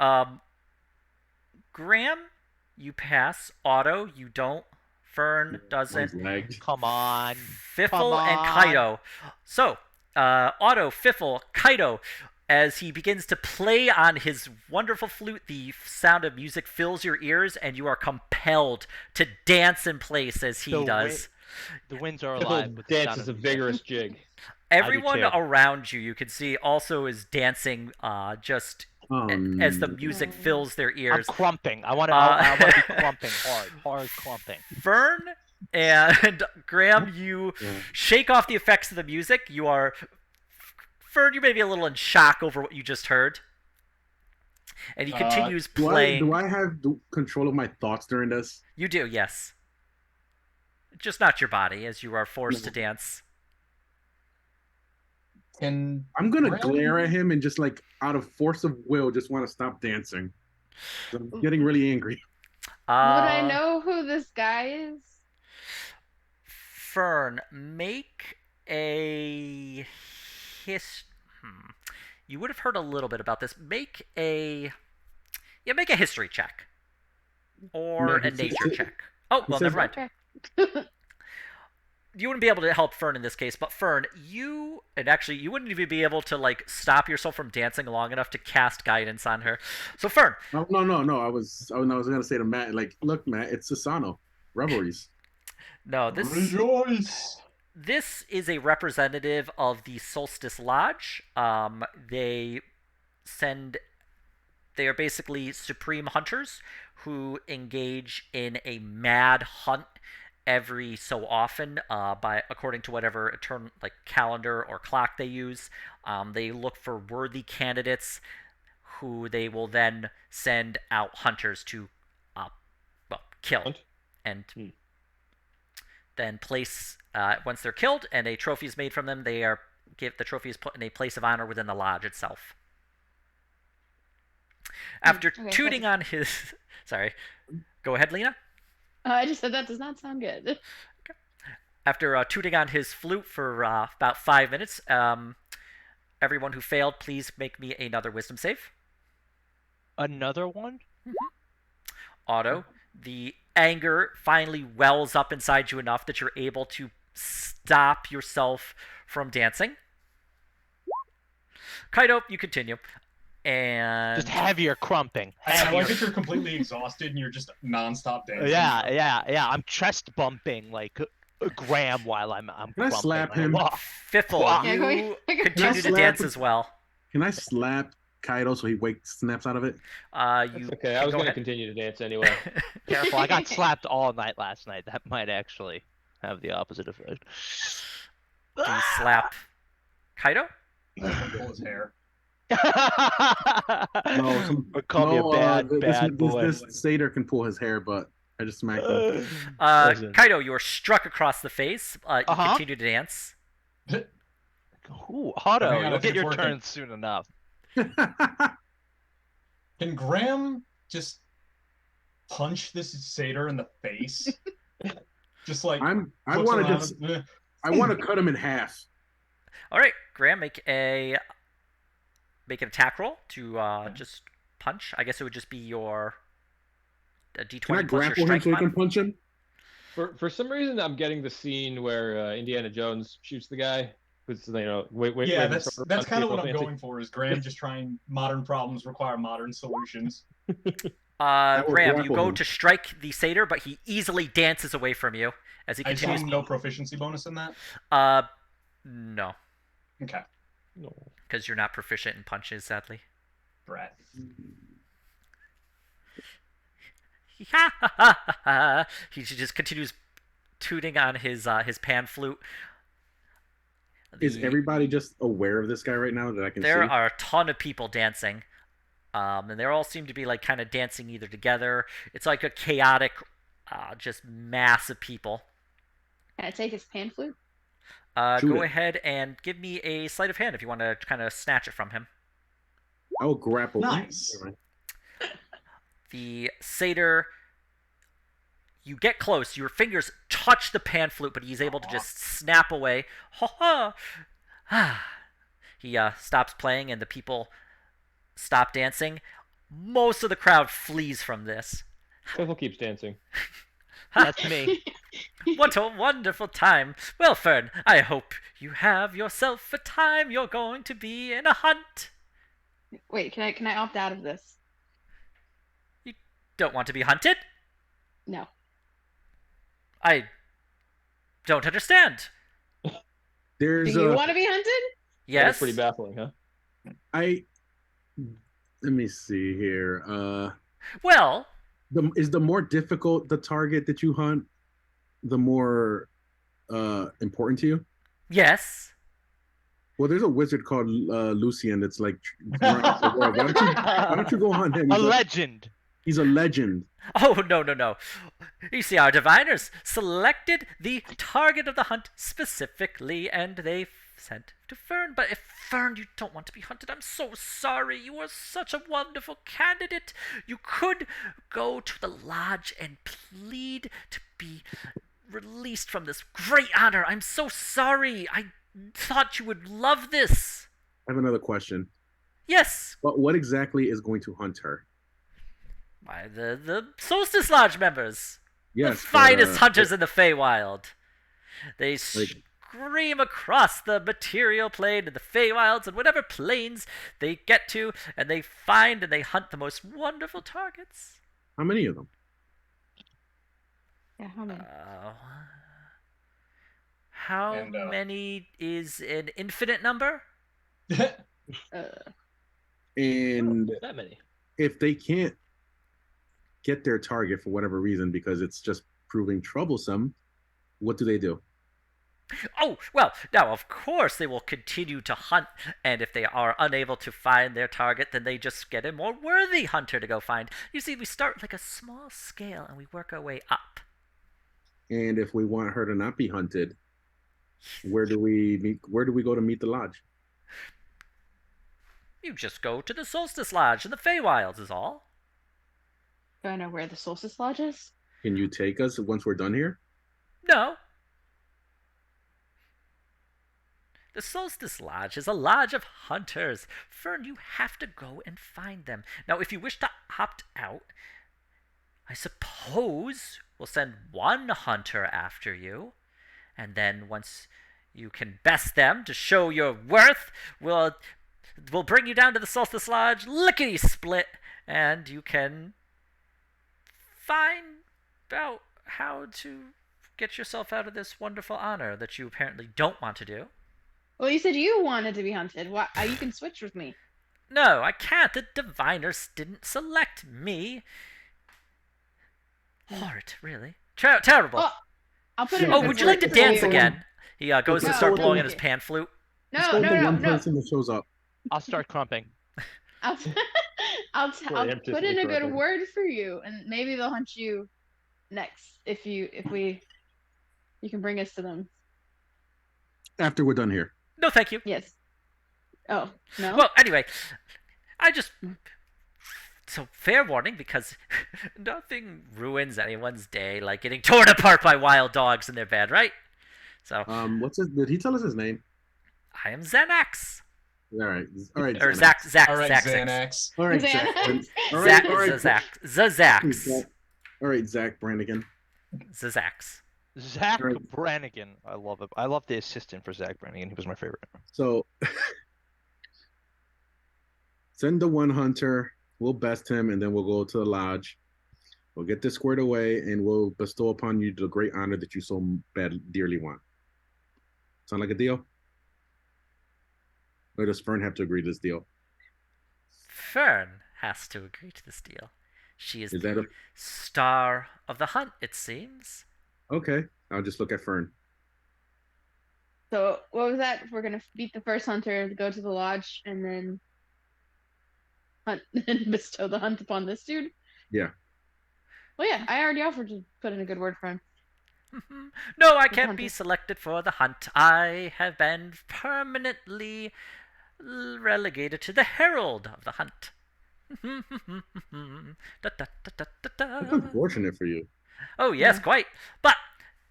Graham, you pass. Otto, you don't. Fern Mine's doesn't. lagged. Come on. Fiffle and on. Kaido. So, Otto, Fiffle, Kaido, as he begins to play on his wonderful flute, the sound of music fills your ears, and you are compelled to dance in place as he The does. The winds are Piffle alive with the sound dances a of music. vigorous jig. Everyone too. around you, you can see, also is dancing just as the music fills their I'm ears. crumping. I want to. Uh, I want to be crumping hard crumping. Fern and Graham, you Yeah. shake off the effects of the music. You are Fern. You may be a little in shock over what you just heard, and he continues playing. Do I have control of my thoughts during this? You do, yes. Just not your body, as you are forced to dance. Can I'm gonna Graham- glare at him and just like out of force of will, just want to stop dancing. I'm getting really angry. Would I know who this guy is? Fern, make a You would have heard a little bit about this. Make a history check or No, a he says- nature check. Oh, well, says- never mind. Okay. You wouldn't be able to help Fern in this case, but Fern, you wouldn't even be able to like stop yourself from dancing long enough to cast guidance on her. So Fern, No. I was gonna say to Matt, like, look, Matt, it's Susano. Revelries. no, this rejoice? is a representative of the Solstice Lodge. They are basically supreme hunters who engage in a mad hunt every so often, according to whatever calendar or clock they use. They look for worthy candidates who they will then send out hunters to kill Hunt? and Hmm. then place once they're killed and a trophy is made from them. The trophy is put in a place of honor within the lodge itself. After okay, tooting on his sorry, go ahead, Lena. I just said that does not sound good. After tooting on his flute for about 5 minutes, everyone who failed, please make me another wisdom save. Another one? Otto, the anger finally wells up inside you enough that you're able to stop yourself from dancing. Kaido, you continue. And Just heavier crumping. I Heavier. like that you're completely exhausted and you're just nonstop dancing. Yeah. I'm chest bumping like Graham while I'm Can I crumping. slap him? Fiffle, Yeah, can we- you I can continue to slap dance him? as well. Can I slap Kaido so he snaps out of it? You That's okay. I can was go going to ahead. continue to dance anyway. Careful, I got slapped all night last night. That might actually have the opposite effect. Do you slap Kaido? Pull his hair. Or call me a bad boy. This satyr can pull his hair, but I just smacked him. Listen. Kaido, you are struck across the face. You continue to dance. Ooh, Otto, Hang on, I you'll think get it's your working. turn soon enough. Can Graham just punch this satyr in the face? Just like I looks want to around just and, I want to cut him in half. All right, Graham, make an attack roll to just punch. I guess it would just be your D20 Can I plus your grapple him strength so he mod. can punch him? For some reason, I'm getting the scene where Indiana Jones shoots the guy. Who's wait. yeah, waving that's sword that's around, kind of being what all I'm fancy. going for. Is Graham just trying modern problems require modern solutions? will Graham, you grapple go him. to strike the satyr, but he easily dances away from you as he I continues. assume no proficiency bonus in that. No, Okay, No. because you're not proficient in punches, sadly. brat. He just continues tooting on his pan flute. Is everybody just aware of this guy right now that I can There see? are a ton of people dancing, and they all seem to be like kind of dancing either together. It's like a chaotic, just mass of people. Can I take his pan flute? Shoot Go it. ahead and give me a sleight of hand if you want to kind of snatch it from him. I will grapple. Nice. The satyr, you get close. Your fingers touch the pan flute, but he's able to just snap away. Ha ha! He stops playing, and the people stop dancing. Most of the crowd flees from this. Piffle keeps dancing. That's me. What a wonderful time. Well, Fern, I hope you have yourself a time. You're going to be in a hunt. Wait, can I opt out of this? Don't want to be hunted? No. I don't understand. Do There's you want to be hunted? Yes. That's pretty baffling, huh? Let me see here. Well, Is the more difficult the target that you hunt, the more important to you? yes. Well, there's a wizard called Lucian that's like around the world. Why don't you go hunt him? A legend. He's a legend. Oh, no. You see, our diviners selected the target of the hunt specifically, and they sent to Fern. But if Fern, you don't want to be hunted, I'm so sorry. You are such a wonderful candidate. You could go to the lodge and plead to be released from this great honor. I'm so sorry. I thought you would love this. I have another question. Yes. But what exactly is going to hunt her? Why, the Solstice Lodge members. Yes, The finest but, hunters in the Feywild. They scream across the material plane and the Feywilds and whatever planes they get to, and they find and they hunt the most wonderful targets. How many of them? Yeah, how many? How And, many is an infinite number? And Not that many. if they can't get their target for whatever reason because it's just proving troublesome, what do they do? Oh, well, now, of course, they will continue to hunt, and if they are unable to find their target, then they just get a more worthy hunter to go find. You see, we start like a small scale, and we work our way up. And if we want her to not be hunted, where do we meet? Where do we go to meet the lodge? You just go to the Solstice Lodge in the Feywilds is all. Do I know where the Solstice Lodge is? Can you take us once we're done here? No. The Solstice Lodge is a lodge of hunters. Fern, you have to go and find them. Now, if you wish to opt out, I suppose we'll send one hunter after you. And then once you can best them to show your worth, we'll bring you down to the Solstice Lodge, lickety split, and you can find out how to get yourself out of this wonderful honor that you apparently don't want to do. Well, you said you wanted to be hunted. Why? You can switch with me. No, I can't. The diviners didn't select me. Horrid, really. Terrible. Oh, I'll put it. Oh, would you like to dance again? He goes to No, start no, blowing on okay. his pan flute. Let's No, go no, with the no, one no. person that shows up. I'll start crumping. I'll I'll put in a good Preemptively word for you, and maybe they'll hunt you next if you can bring us to them. After we're done here. No, thank you. Yes. Oh no. Well, anyway, I just. So, fair warning, because nothing ruins anyone's day like getting torn apart by wild dogs in their bed, right? So, Did he tell us his name? I am Xanax. All right. All right. Or Xanax. Zach. All right, Zach. Xanax. All right, Zach. Xanax. All right. Zach. All right. Zach. Zazax. All right, Zach Brannigan. Zazax. Zach Right. Brannigan. I love it. I love the assistant for Zach Brannigan. He was my favorite. So send the one hunter. We'll best him, and then we'll go to the lodge. We'll get this squared away, and we'll bestow upon you the great honor that you so dearly want. Sound like a deal? Or does Fern have to agree to this deal? Fern has to agree to this deal. She is Is the that star of the hunt, it seems. okay? I'll just look at Fern. So what was that? We're gonna beat the first hunter, go to the lodge, and then hunt and bestow the hunt upon this dude. Yeah. Well, yeah, I already offered to put in a good word for him. No, I The can't be hunter. selected for the hunt. I have been permanently relegated to the herald of the hunt. That's unfortunate for you. Oh, yes, Yeah. quite. But,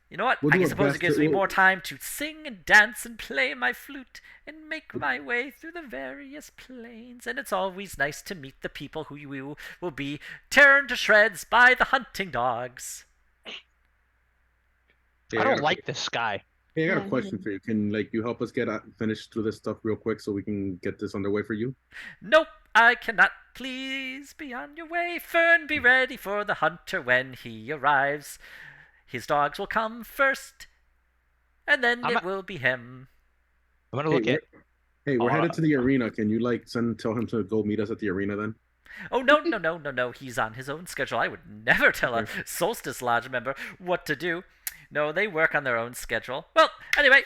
you know what? We'll do I our suppose best it gives to- me more time to sing and dance and play my flute and make my way through the various planes. And it's always nice to meet the people who you will be torn to shreds by the hunting dogs. Yeah, I got don't a- like this guy. Hey, I got Yeah, a question he- for you. Can you help us get finished through this stuff real quick so we can get this underway for you? Nope, I cannot. Please be on your way. Fern, be ready for the hunter when he arrives. His dogs will come first, and then I'm it a- will be him. I'm gonna look at. We're headed to the arena. Can you tell him to go meet us at the arena then? Oh, no. He's on his own schedule. I would never tell a Solstice Lodge member what to do. No, they work on their own schedule. Well, anyway,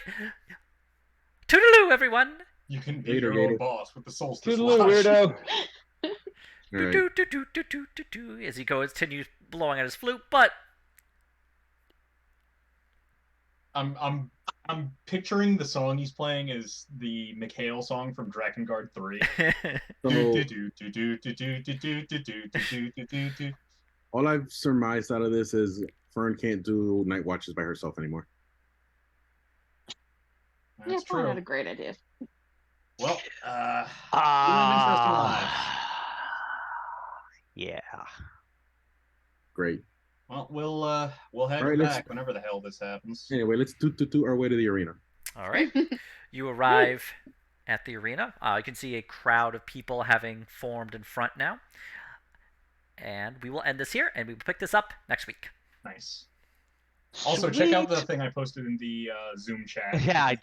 toodaloo, everyone. You can be Later, your own Gator. boss with the Solstice Toodaloo, Lodge. weirdo. All right. Do, do, do, do, do, do, do, as he continues blowing on his flute, but I'm picturing the song he's playing as the Mikhail song from Drakengard 3. So all I've surmised out of this is Fern can't do night watches by herself anymore. Yeah, That's probably true. not a great idea. Well, Yeah. Great. well, we'll have All right, him let's- back whenever the hell this happens. Anyway, let's do our way to the arena. all right. You arrive at the arena. You can see a crowd of people having formed in front now. And we will end this here, and we will pick this up next week. Nice. Also, check out the Sweet. thing I posted in the Zoom chat. Yeah, I did.